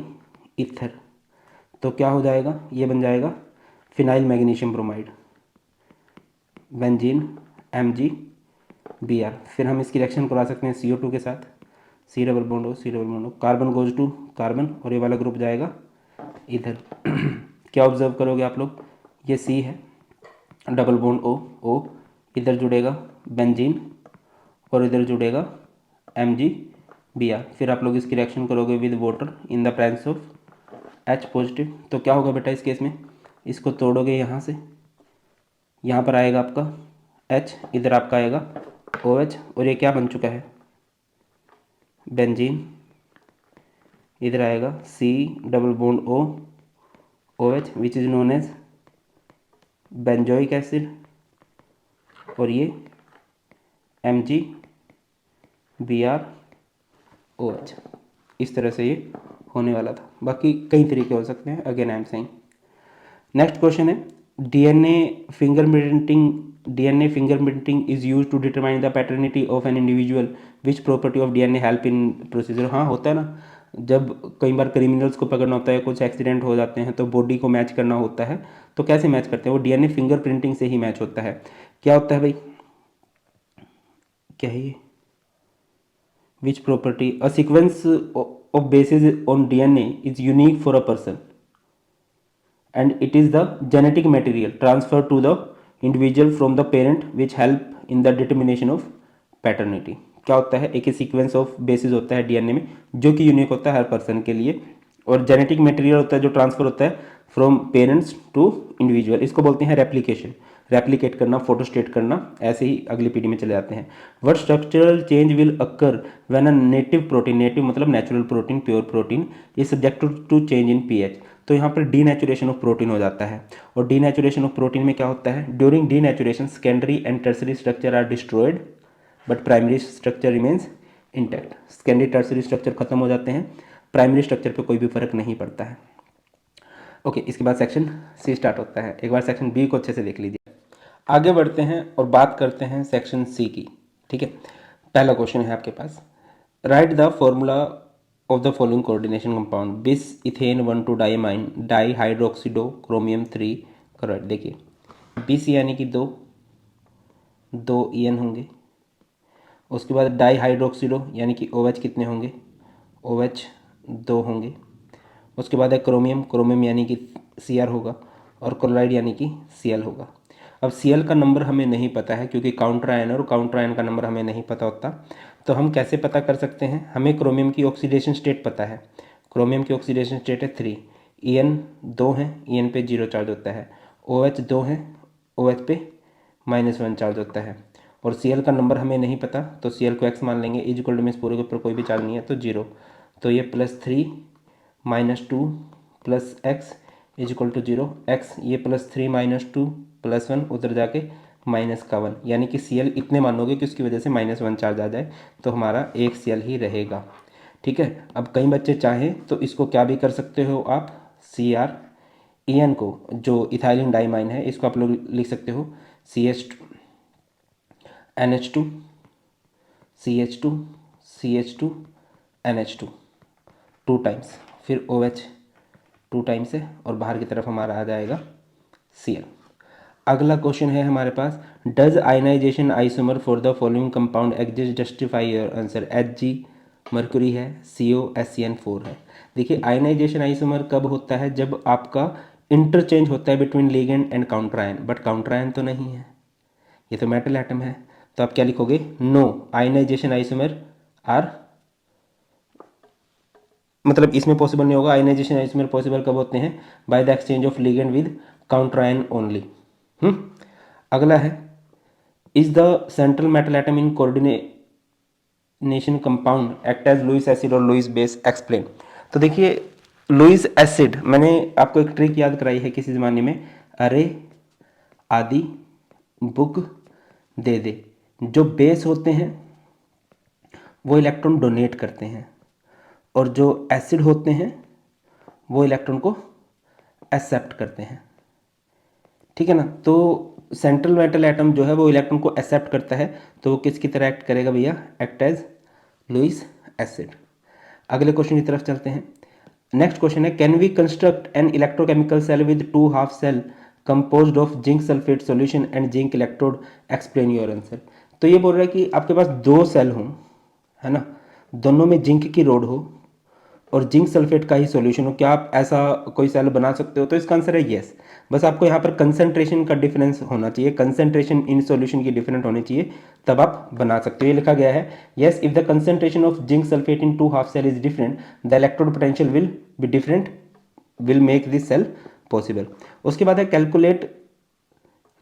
ether. तो क्या हो जाएगा, ये बन जाएगा phenyl magnesium bromide, benzene MgBr। फिर हम इसकी रिएक्शन करा सकते हैं CO2 के साथ, C double bond O, C double bond O, carbon goes to carbon और ये वाला ग्रुप जाएगा इधर। क्या ऑब्जर्व करोगे आप लोग, ये C है, डबल बॉन्ड O, इधर जुड़ेगा बेंजीन और इधर जुड़ेगा MgBr। फिर आप लोग इसकी रिएक्शन करोगे with water in the presence of H positive. तो क्या होगा बेटा इस केस में, इसको तोड़ोगे यहाँ से, यहाँ पर आएगा आपका H, इधर आपका आएगा OH और ये क्या बन चुका है, बेंजीन। इधर आएगा C double bond O OH which is known as benzoic acid और ये MgBrOH। इस तरह से ये होने वाला था। बाकी कई तरीके हो सकते हैं, again I am saying. Next question है, DNA fingerprinting is use to determine the paternity of an individual, which property ऑफ DNA हेल्प इन प्रोसीजर। हाँ होता है ना, जब कई बार क्रिमिनल्स को पकड़ना होता है, कुछ एक्सीडेंट हो जाते हैं तो बॉडी को मैच करना होता है, तो कैसे मैच करते हैं, वो DNA फिंगरप्रिंटिंग से ही मैच होता है। क्या होता है भाई, क्या है ये, which property, a sequence of basis on DNA is unique for a person and it is the genetic material transferred to the individual from the parent which help in the determination of paternity। क्या होता है, एक sequence of basis होता है DNA में जो कि unique होता है हर पर्सन के लिए, और जेनेटिक मटेरियल होता है जो ट्रांसफर होता है फ्रॉम पेरेंट्स टू इंडिविजुअल। इसको बोलते हैं रेप्लिकेशन, रेप्लिकेट करना, फोटोस्टेट करना। ऐसे ही अगली पीढ़ी में चले जाते हैं। What structural change will occur when a native protein, native मतलब natural protein, pure protein, is subject to change in pH. तो यहाँ पर डीनेचुरेशन ऑफ प्रोटीन हो जाता है। और डीनेचुरेशन ऑफ प्रोटीन में क्या होता है, during denaturation secondary and tertiary structure are destroyed but primary structure remains intact. Secondary tertiary structure खत्म हो जाते हैं, प्राइमरी स्ट्रक्चर पे कोई भी फर्क नहीं पड़ता है। ओके, इसके बाद सेक्शन सी स्टार्ट होता है। एक बार सेक्शन बी को अच्छे से देख लीजिए। आगे बढ़ते हैं और बात करते हैं सेक्शन सी की, ठीक है। पहला क्वेश्चन है आपके पास, write the formula of the following coordination compound bis ethane 1,2 diamine di hydroxido chromium 3 correct. देखिए बिस यानी कि दो EN होंगे, उसके बाद डाई हाइड्रोक्सीडो यानी कि OH कितने होंगे, OH 2 होंगे। उसके बाद है क्रोमियम, क्रोमियम यानी कि Cr होगा, और क्लोराइड यानी कि Cl होगा। अब Cl का नंबर हमें नहीं पता है क्योंकि काउंटर आयन है और काउंटर आयन का नंबर हमें नहीं पता होता। तो हम कैसे पता कर सकते हैं, हमें क्रोमियम की ऑक्सीडेशन स्टेट पता है। क्रोमियम की ऑक्सीडेशन स्टेट है 3, EN 2 है, EN पे 0 चार्ज होता है, OH 2 है, OH पे -1 चार्ज होता है, और Cl का नंबर हमें नहीं पता तो Cl को x मान लेंगे, इज इक्वल टू में इस पूरे के ऊपर कोई भी चार्ज नहीं है तो 0। तो ये +3 -2 + x is equal to 0। x ये +3 -2 +1 उधर जाके -1, यानी कि Cl इतने मानोगे कि उसकी वजह से -1 चार्ज आ जाए, तो हमारा एक Cl ही रहेगा, ठीक है। अब कई बच्चे चाहें तो इसको क्या भी कर सकते हो आप, Cr EN को जो इथाइलिन डाइमाइन है इसको आप लोग लिख सकते हो NH2 CH2 CH2 NH2 2 times, फिर OH 2 टाइम्स है और बाहर की तरफ हमारा आ जाएगा Cl। अगला क्वेश्चन है हमारे पास, does ionisation isomer for the following compound exist, justify your answer. Hg mercury है, CO SCN4 है। देखिए आयनाइजेशन आइसोमर कब होता है, जब आपका इंटरचेंज होता है between ligand and counter ion, but counter ion तो नहीं है, ये तो मेटल एटम है। तो आप क्या लिखोगे, नो आयनाइजेशन आइसोमर आर मतलब इसमें पॉसिबल नहीं होगा। आयनाइजेशन इसमें पॉसिबल कब होते हैं? By the exchange of ligand with counter ion only. अगला है, is the central metal atom in coordination compound act as Lewis acid और लुईस बेस, एक्सप्लेन। तो देखिए, लुईस एसिड, मैंने आपको एक ट्रिक याद कराई है किसी ज़माने में, अरे आदि बुक दे दे। जो बेस होते हैं वो इलेक्ट्रॉन डोनेट करते हैं और जो एसिड होते हैं वो इलेक्ट्रॉन को एक्सेप्ट करते हैं, ठीक है ना। तो सेंट्रल मेटल एटम जो है वो इलेक्ट्रॉन को एक्सेप्ट करता है, तो वो किसकी तरह एक्ट करेगा भैया? Act as Lewis acid. अगले क्वेश्चन की तरफ चलते हैं। नेक्स्ट क्वेश्चन है, can we construct an electrochemical cell with 2 half cell composed of zinc sulphate solution and zinc electrode, explain your answer. तो ये बोल रहा है कि आपके पास 2 सेल हों, है ना, दोनों में जिंक की रोड हो और जिंक सल्फेट का ही सॉल्यूशन हो, क्या आप ऐसा कोई सेल बना सकते हो? तो इसका आंसर है यस। बस आपको यहाँ पर कंसंट्रेशन का डिफरेंस होना चाहिए, कंसंट्रेशन इन सॉल्यूशन की डिफरेंट होनी चाहिए, तब आप बना सकते हो। ये लिखा गया है, yes if the concentration of zinc sulphate in 2 half cell is different the electrode potential will be different, will make this cell possible. उसके बाद है कैलकुलेट,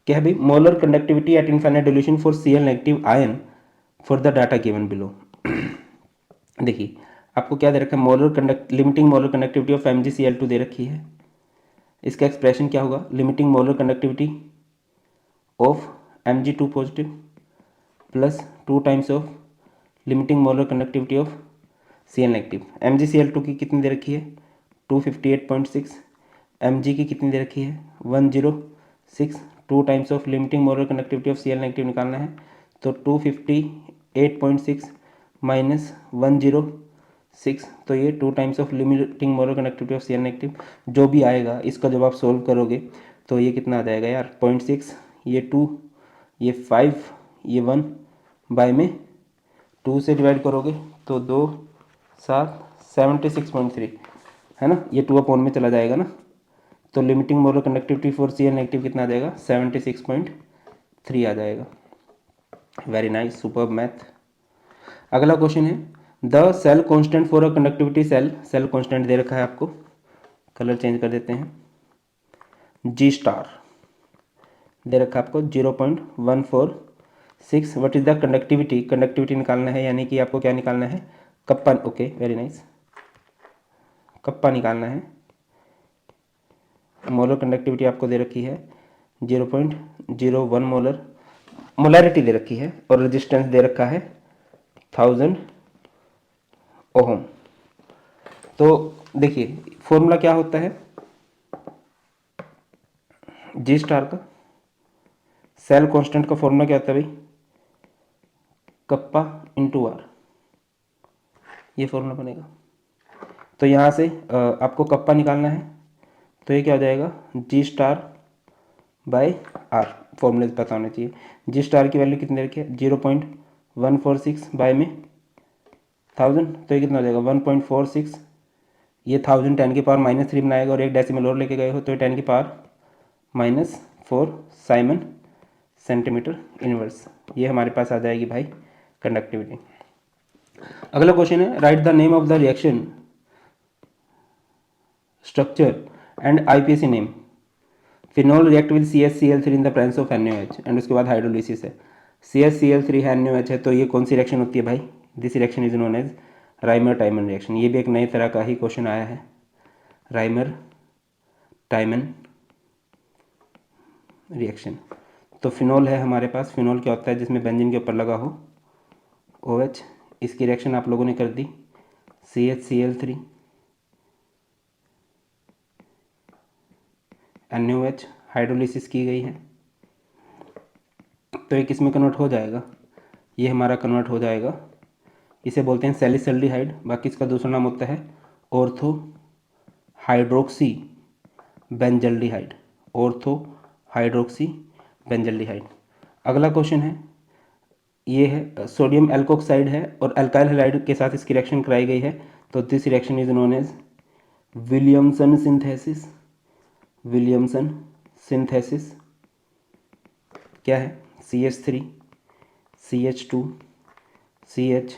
क्या है भाई? Molar conductivity at infinite dilution for Cl negative ion for the data given below. देखिए, आपको क्या दे रखा है? Limiting molar conductivity of MgCl2 दे रखी है। इसका एक्सप्रेशन क्या होगा? Limiting molar conductivity of Mg2 positive plus 2 times of limiting molar conductivity of Cl negative. MgCl2 की कितनी दे रखी है? 258.6। Mg की कितनी दे रखी है? 106। 2 times of limiting molar conductivity of Cl negative निकालना है, तो 258.6 माइनस 106, तो ये 2 times of limiting molar conductivity of Cl negative. जो भी आएगा इसका जब आप सोल्व करोगे तो ये कितना आ जाएगा यार? 0.6, ये 2, ये 5, ये 1 बाय में 2 से डिवाइड करोगे तो 2 7 76.3, है ना। ये 2 अपॉन में चला जाएगा ना, तो limiting molar conductivity for Cl negative कितना आ जाएगा? 76.3 आ जाएगा। Very nice, superb math. अगला क्वेश्चन है, the cell constant for a conductivity cell, cell constant दे रखा है आपको, कलर चेंज कर देते हैं, G स्टार दे रखा है आपको 0.146। What is the conductivity? Conductivity निकालना है, यानी कि आपको क्या निकालना है? Kappa. Okay, very nice, kappa निकालना है। मोलर कंडक्टिविटी आपको दे रखी है 0.01 मोलर, मोलैरिटी दे रखी है, और रेजिस्टेंस दे रखा है 1000 ओहम। तो देखिए, फॉर्मूला क्या होता है जी स्टार का? सेल कांस्टेंट का फॉर्मूला क्या होता है भाई? कप्पा इंटू आर, ये फॉर्मूला बनेगा। तो यहाँ से आपको कप्पा निकालना है, तो ये क्या हो जाएगा? जी स्टार बाय आर, फॉर्मूले पता होने चाहिए। जी स्टार की वैल्यू कितनी रखी है? 0.146 बाय में 1000, तो ये कितना हो जाएगा? 1.46। ये 1000 10 की पावर -3 बनाएगा, और एक डेसिमल और लेके गए हो तो ये 10 की पावर -4 साइमन सेंटीमीटर इनवर्स, ये हमारे पास आ जाएगी भाई कंडक्टिविटी। अगला क्वेश्चन है, right the name of the reaction structure and IUPAC name. Phenol react with CHCl3 in the presence of NaOH, and उसके बाद हाइड्रोलिसिस है। CHCl3 है, NaOH है, तो ये कौन सी रिएक्शन होती है भाई? This reaction is known as Reimer Tiemann reaction. ये भी एक नई तरह का ही क्वेश्चन आया है, राइमर टाइमन रिएक्शन। तो फिनॉल है हमारे पास, फिनॉल क्या होता है? जिसमें बेंजीन के ऊपर लगा हो OH। इसकी रिएक्शन आप लोगों ने कर दी, CHCl3 NaOH, हाइड्रोलिसिस की गई है, तो ये किस में कन्वर्ट हो जाएगा? ये हमारा कन्वर्ट हो जाएगा, इसे बोलते हैं सैलिसल्डिहाइड, बाकी इसका दूसरा नाम होता है ortho hydroxy benzaldehyde, ortho hydroxy benzaldehyde. अगला क्वेश्चन है, ये है सोडियम एल्कोक्साइड है और अल्काइल हैलाइड के साथ इसकी रिएक्शन कराई गई है, तो this reaction is known as Williamson synthesis. Williamson synthesis क्या है? CH3 CH2 CH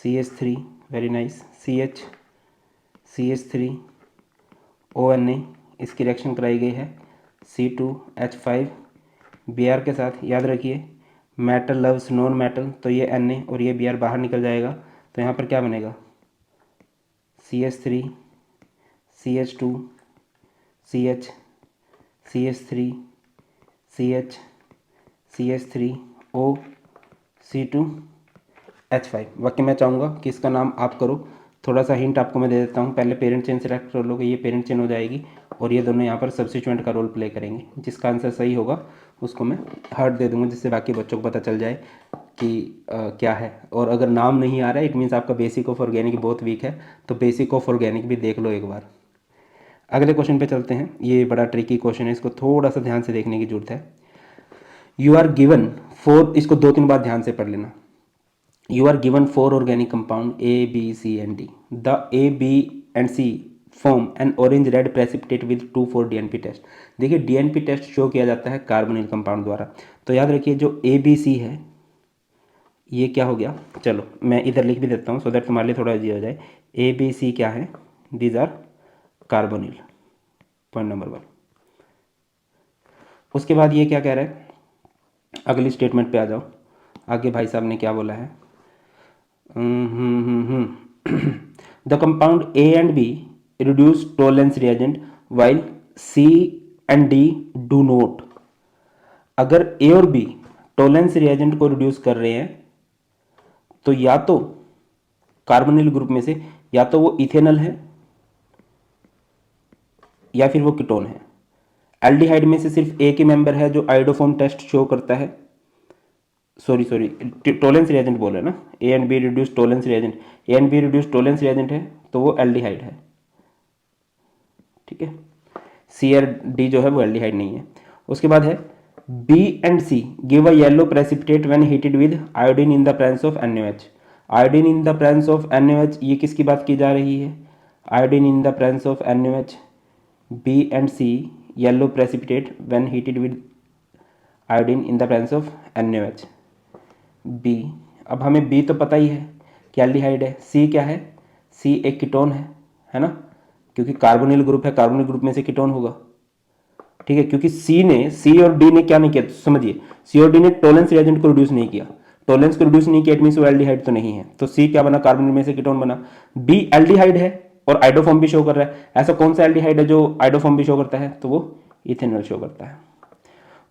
CH3, very nice, CH CH3ONA, इसकी रिएक्शन कराई गई है C2H5 Br के साथ। याद रखिए मेटल लव्स नॉन मेटल, तो ये Na और ये Br बाहर निकल जाएगा, तो यहाँ पर क्या बनेगा CH3 CH2 CH CH3 CH CH3O C2H5। बाकी मैं चाहूँगा कि इसका नाम आप करो। थोड़ा सा हिंट आपको मैं दे देता हूँ, पहले पेरेंट चेन सेलेक्ट कर लोगे, ये पेरेंट चेन हो जाएगी और ये दोनों यहाँ पर सब्स्टिट्यूएंट का रोल प्ले करेंगे। जिसका आंसर सही होगा उसको मैं हार्ट दे दूँगा, जिससे बाकी बच्चों को पता चल जाए कि क्या है। और अगर नाम नहीं आ रहा है इट मीन्स आपका बेसिक ऑफ ऑर्गेनिक बहुत वीक है, तो बेसिक ऑफ ऑर्गेनिक भी देख लो एक बार। अगले क्वेश्चन पे चलते हैं। ये बड़ा ट्रिकी क्वेश्चन है, इसको थोड़ा सा ध्यान से देखने की जरूरत है। यू आर गिवन 4, इसको 2-3 बार ध्यान से पढ़ लेना। You are given 4 organic compound A, B, C and D. The A, B and C form an orange red precipitate with 2,4 DNP test. देखिए DNP टेस्ट शो किया जाता है कार्बोनिल कंपाउंड द्वारा। तो याद रखिए जो A, B, C है ये क्या हो गया, चलो मैं इधर लिख भी देता हूँ सो दैट तुम्हारे लिए थोड़ा ईजी हो जाए। A, B, C क्या है, these are carbonyl, point number 1। उसके बाद ये क्या कह रहा है, अगली स्टेटमेंट पे आ जाओ। आगे भाई साहब ने क्या बोला है, The compound A and B reduce tolerance reagent while C and D do not. अगर A और B टोलेंस रिएजेंट को रिड्यूस कर रहे हैं तो या तो कार्बोनिल ग्रुप में से या तो वो इथेनॉल है या फिर वो कीटोन है। एल्डिहाइड में से सिर्फ एक ही मेंबर है जो आइडोफॉर्म टेस्ट शो करता है, सॉरी टोलेंस रिएजेंट बोल रहे हैं ना, A and B reduce Tollens reagent, A and B reduce Tollens reagent है तो वो एल्डिहाइड है, ठीक है। सी और डी जो है वो एल्डिहाइड नहीं है। उसके बाद है B and C give a yellow precipitate when heated with iodine in the presence of NaOH। Iodine in the presence of NaOH, ये किसकी बात की जा रही है, iodine in the presence of NaOH। B and C yellow precipitate when heated with iodine in the presence of NaOH। B, अब हमें B तो पता ही है कि एल्डिहाइड है। सी क्या है, सी एक कीटोन है ना, क्योंकि कार्बोनिल ग्रुप है, कार्बोनिल ग्रुप में से कीटोन होगा, ठीक है। क्योंकि सी और डी ने क्या नहीं किया, समझिए सी और डी ने टोलेंस रिएजेंट को रिड्यूस नहीं किया, टोलेंस को रिड्यूस नहीं किया इट मींस वो एल्डिहाइड तो नहीं है, तो सी क्या बना, कार्बोनिल में से कीटोन बना। बी एल्डिहाइड है और आइडोफॉर्म भी शो कर रहा है, ऐसा कौन सा एल्डिहाइड है जो आइडोफॉर्म भी शो करता है, तो वो इथेनॉल शो करता है।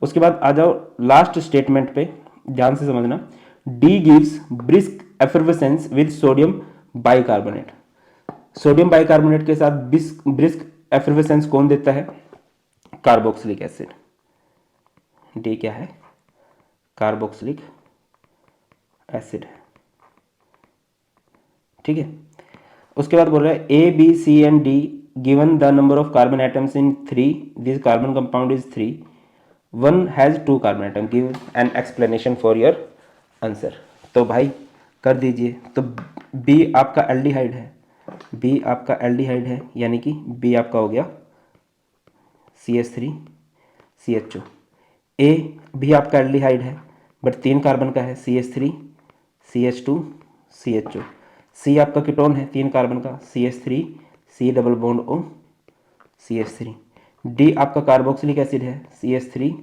उसके बाद आ जाओ लास्ट स्टेटमेंट पे, ध्यान से समझना। D gives brisk effervescence with sodium bicarbonate. Sodium bicarbonate के साथ ब्रिस्क एफर्वेसेंस कौन देता है, कार्बोक्सिलिक एसिड। डी क्या है, कार्बोक्सिलिक एसिड, ठीक है। उसके बाद बोल रहा है A B C and D given the number of carbon atoms in 3, this carbon compound is 3, one has 2 carbon atom, give an explanation for your answer. तो भाई कर दीजिए, तो बी आपका एल्डिहाइड है, बी आपका एल्डिहाइड है, यानी कि बी आपका हो गया CH3 CHO। ए भी आपका एल्डिहाइड है बट 3 कार्बन का है, CH3 CH2 CHO। सी आपका कीटोन है 3 कार्बन का, CH3 C double bond O CH3। D आपका कार्बोक्सिलिक एसिड है, CH3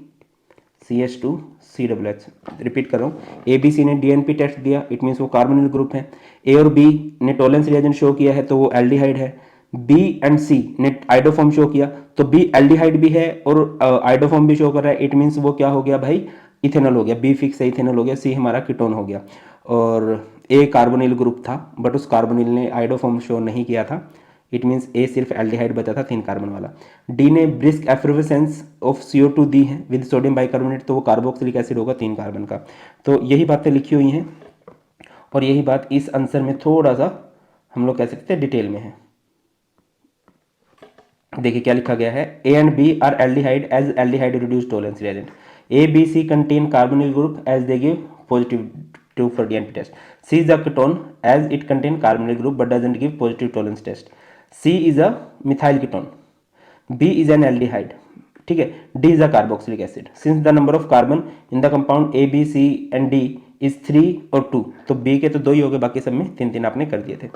CH2 C double H। Repeat कर रहा हूँ, ए बी सी ने DNP टेस्ट दिया इट मीन्स वो कार्बोनिल ग्रुप है, ए और बी ने टोलेंस रिएजेंट शो किया है तो वो एल्डिहाइड है, बी एंड सी ने आइडोफॉर्म शो किया तो बी एल्डिहाइड भी है और आइडोफॉर्म भी शो कर रहा है, इट मीन्स वो क्या हो गया भाई, इथेनॉल हो गया। बी फिक्स है, इथेनॉल हो गया। सी हमारा कीटोन हो गया और ए कार्बोनिल ग्रुप था बट उस कार्बोनिल ने आइडोफॉर्म शो नहीं किया था, इट मीन्स ए सिर्फ एल्डिहाइड बचा था 3 कार्बन वाला। डी ने ब्रिस्क एफर्वेसेंस ऑफ CO2 दी है विद सोडियम बाइकार्बोनेट तो वो कार्बोक्सिलिक एसिड होगा 3 कार्बन का। तो यही बातें लिखी हुई हैं और यही बात इस आंसर में थोड़ा सा हम लोग कह सकते हैं डिटेल में है। देखिए क्या लिखा गया है, A and B are aldehyde as aldehyde reduce Tollens reagent, A B C contain carbonyl group as they give positive true for DNP test. C is a ketone as it contain carbonyl group but doesn't give positive tolerance test. C is a methyl ketone. B is an aldehyde. ठीक है। D is a carboxylic acid. Since the number of carbon in the compound A, B, C and D is 3 और 2, तो B के तो 2 ही हो गए, बाकी सब में 3-3 आपने कर दिए थे।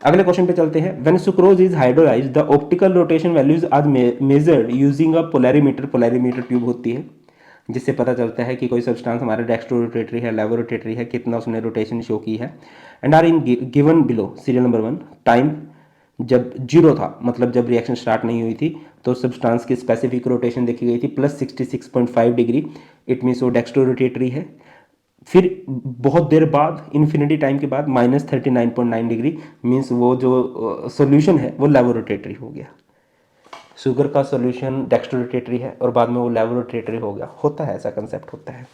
अगले क्वेश्चन पे चलते हैं। When sucrose is hydrolysed the optical rotation values are measured using a polarimeter. Polarimeter tube होती है जिससे पता चलता है कि कोई सब्सटेंस हमारा डेक्स्ट्रो रोटेटरी है, लेवो रोटेटरी है, कितना उसने रोटेशन शो की है। And are in given below. Serial number 1 time जब जीरो था, मतलब जब रिएक्शन स्टार्ट नहीं हुई थी, तो सब्सटेंस की स्पेसिफिक रोटेशन देखी गई थी प्लस 66.5 डिग्री। इट मीन्स वो डेक्स्ट्रो रोटेटरी है। फिर बहुत देर बाद, इन्फिनिटी टाइम के बाद, -39.9 डिग्री, मीन्स वो जो सॉल्यूशन है वो लेवोरोटेटरी हो गया। शुगर का सॉल्यूशन डेक्स्ट्रोरोटेटरी है और बाद में वो लेवोरोटेटरी हो गया। होता है, ऐसा कंसेप्ट होता है।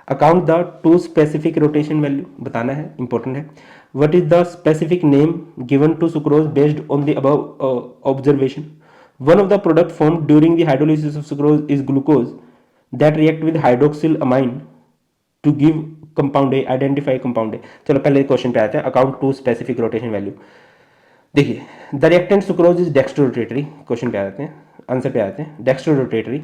Account the to specific rotation value बताना है, इंपॉर्टेंट है। What is the specific name given to sucrose based on the above observation. One of the product form during the hydrolysis of sucrose is glucose that react with hydroxyl amine to give compound A. Identify compound A. चलो पहले question पे आते हैं। Account to specific rotation value. देखिए, the reactant sucrose is dextrorotatory. Question पे आते हैं, answer पे आते हैं। Dextrorotatory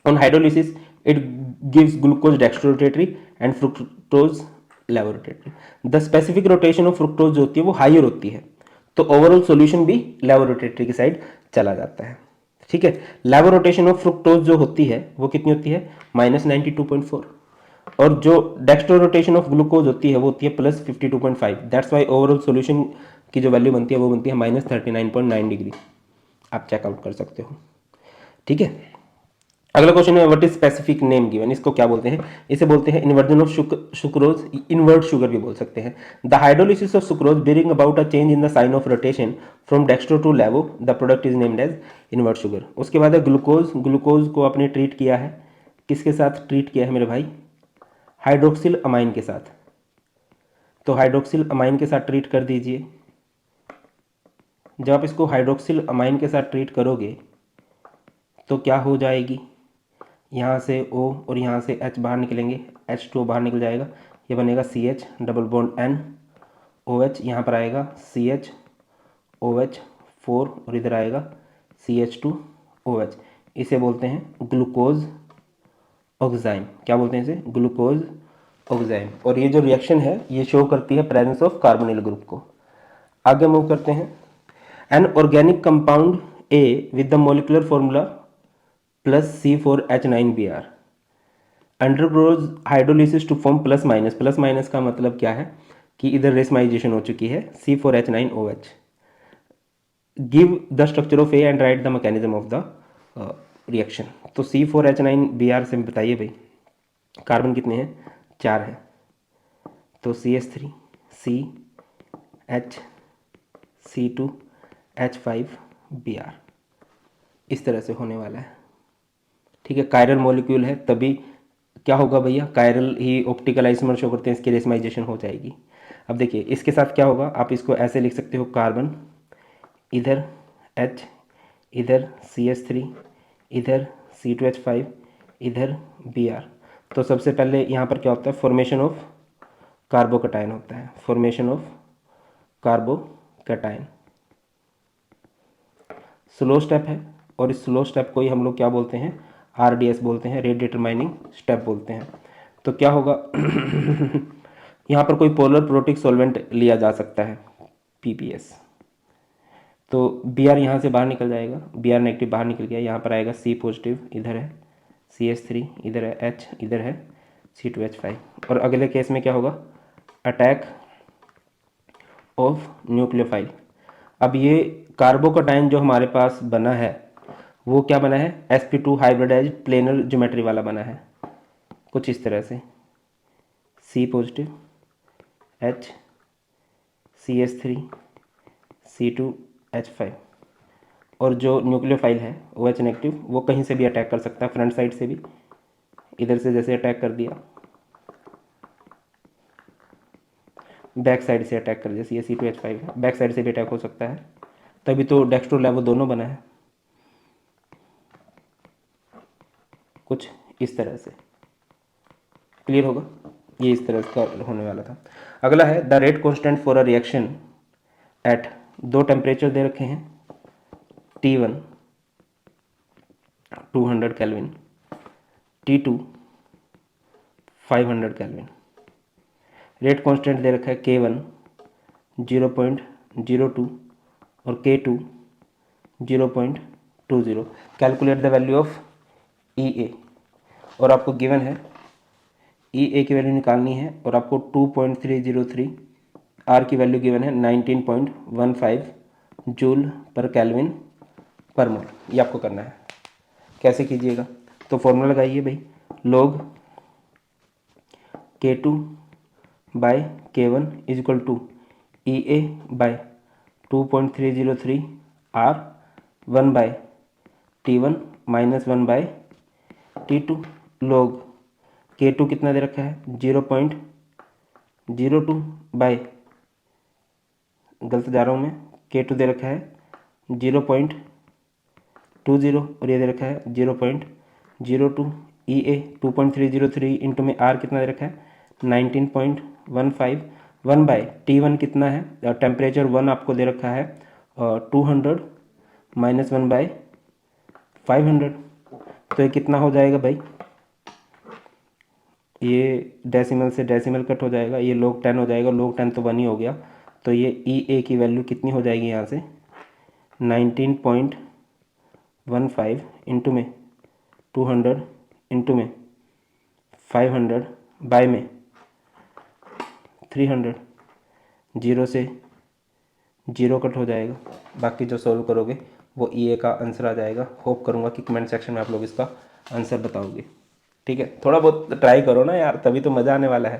on hydrolysis it gives glucose dextrorotatory and fructose levorotatory. The specific rotation of fructose जो होती है वो हाइयर होती है, तो ओवरऑल सॉल्यूशन भी लेवोरोटेटरी की साइड चला जाता है। ठीक है। लेवोरोटेशन ऑफ फ्रुक्टोज जो होती है वो कितनी होती है, -92.4। और जो डेक्स्ट्रो रोटेशन ऑफ ग्लूकोज होती है वो होती है +52.5। दैट्स वाई ओवरऑल सॉल्यूशन की जो वैल्यू बनती है वो बनती है -39.9 डिग्री। आप चेकआउट कर सकते हो। ठीक है। अगला क्वेश्चन है, what is specific name given. इसको क्या बोलते हैं, इसे बोलते हैं inversion of sucrose, invert sugar भी बोल सकते हैं। The hydrolysis of sucrose bring about a change in the sign of rotation from dextro to levo. The product is named as invert sugar. उसके बाद है ग्लूकोज। ग्लूकोज को आपने treat किया है, किसके साथ ट्रीट किया है मेरे भाई, हाइड्रोक्सिल अमाइन के साथ। तो हाइड्रोक्सिल अमाइन के साथ ट्रीट कर दीजिए। जब आप इसको हाइड्रोक्सिल अमाइन के साथ ट्रीट करोगे तो क्या हो जाएगी, यहाँ से O और यहाँ से H बाहर निकलेंगे, H2O बाहर निकल जाएगा, ये बनेगा CH double bond N OH, यहाँ पर आएगा CH OH4 और इधर आएगा CH2OH। इसे बोलते हैं ग्लूकोज ऑक्साइम। क्या बोलते हैं इसे, ग्लूकोज ऑक्साइम। और ये जो रिएक्शन है ये शो करती है प्रेजेंस ऑफ कार्बोनिल ग्रुप को। आगे मूव करते हैं। An organic compound A with the molecular formula +C4H9Br undergoes hydrolysis to form plus minus. Plus minus का मतलब क्या है कि इधर रेसमाइजेशन हो चुकी है C4H9OH। Give the structure of A and right the mechanism of the reaction. तो C4H9Br से बताइए भाई, कार्बन कितने हैं, 4 हैं, तो CH3 CH C2H5Br इस तरह से होने वाला है। ठीक है। कायरल मॉलिक्यूल है, तभी क्या होगा भैया, कायरल ही ऑप्टिकल आइसोमर शो करते हैं, इसकी रेसमाइजेशन हो जाएगी। अब देखिए इसके साथ क्या होगा, आप इसको ऐसे लिख सकते हो, कार्बन इधर H, इधर CH3, इधर C2H5, इधर Br। तो सबसे पहले यहाँ पर क्या होता है, फॉर्मेशन ऑफ कार्बोकटायन होता है, formation of carbocation. Slow step है और इस स्लो स्टेप को ही हम लोग क्या बोलते हैं, RDS बोलते हैं, रेट डिटरमाइनिंग स्टेप बोलते हैं। तो क्या होगा यहाँ पर कोई पोलर प्रोटिक सॉल्वेंट लिया जा सकता है, PPS। तो Br यहाँ से बाहर निकल जाएगा, Br नेगेटिव बाहर निकल गया, यहाँ पर आएगा C पॉजिटिव, इधर है CH3, इधर है H, इधर है C2H5। और अगले केस में क्या होगा, अटैक ऑफ न्यूक्लियोफाइल। अब ये कार्बोकटायन जो हमारे पास बना है वो क्या बना है, sp2 हाइब्रिडाइज प्लेनर ज्योमेट्री वाला बना है, कुछ इस तरह से, C positive H CH3 C2H5। और जो न्यूक्लियोफाइल है OH नेगेटिव, वो कहीं से भी अटैक कर सकता है, फ्रंट साइड से भी, इधर से जैसे अटैक कर दिया, बैक साइड से अटैक कर, जैसे ये C2H5 है, बैक साइड से भी अटैक हो सकता है, तभी तो डेक्स्ट्रो लेवो दोनों बना है, कुछ इस तरह से। क्लियर होगा, ये इस तरह का होने वाला था। अगला है the rate constant for a reaction at, दो टेम्परेचर दे रखे हैं, T1 200 kelvin, T2 500 kelvin. Rate constant दे रखा है K1 0.0 0.02 और K2 0.20। Calculate the value of EA, और आपको गिवन है EA की वैल्यू निकालनी है और आपको 2.303, R की वैल्यू गिवन है 19.15 जूल पर केल्विन पर मोल। ये आपको करना है। कैसे कीजिएगा, तो फॉर्मूला लगाइए भाई, log K2 by K1 is equal to EA by 2.303 R 1 by T1 minus 1 by T2 log K2 कितना दे रखा है 0.02 बाय, गलत जा रहा हूँ मैं, K2 दे रखा है 0.20 और ये दे रखा है 0.02। EA 2.303 इंटू में R कितना दे रखा है 19.15, 1 बाय T1 कितना है, टेम्परेचर 1 आपको दे रखा है 200 माइनस 1 बाय 500। तो ये कितना हो जाएगा भाई, ये डेसिमल से डेसिमल कट हो जाएगा, ये log 10 हो जाएगा, log 10 तो 1 ही हो गया। तो ये EA की वैल्यू कितनी हो जाएगी यहाँ से 19.15 इंटू में 200 इंटू में 500 बाय में 300, जीरो से जीरो कट हो जाएगा। बाकी जो सॉल्व करोगे वो EA का आंसर आ जाएगा। होप करूँगा कि कमेंट सेक्शन में आप लोग इसका आंसर बताओगे। ठीक है, थोड़ा बहुत ट्राई करो ना यार, तभी तो मज़ा आने वाला है।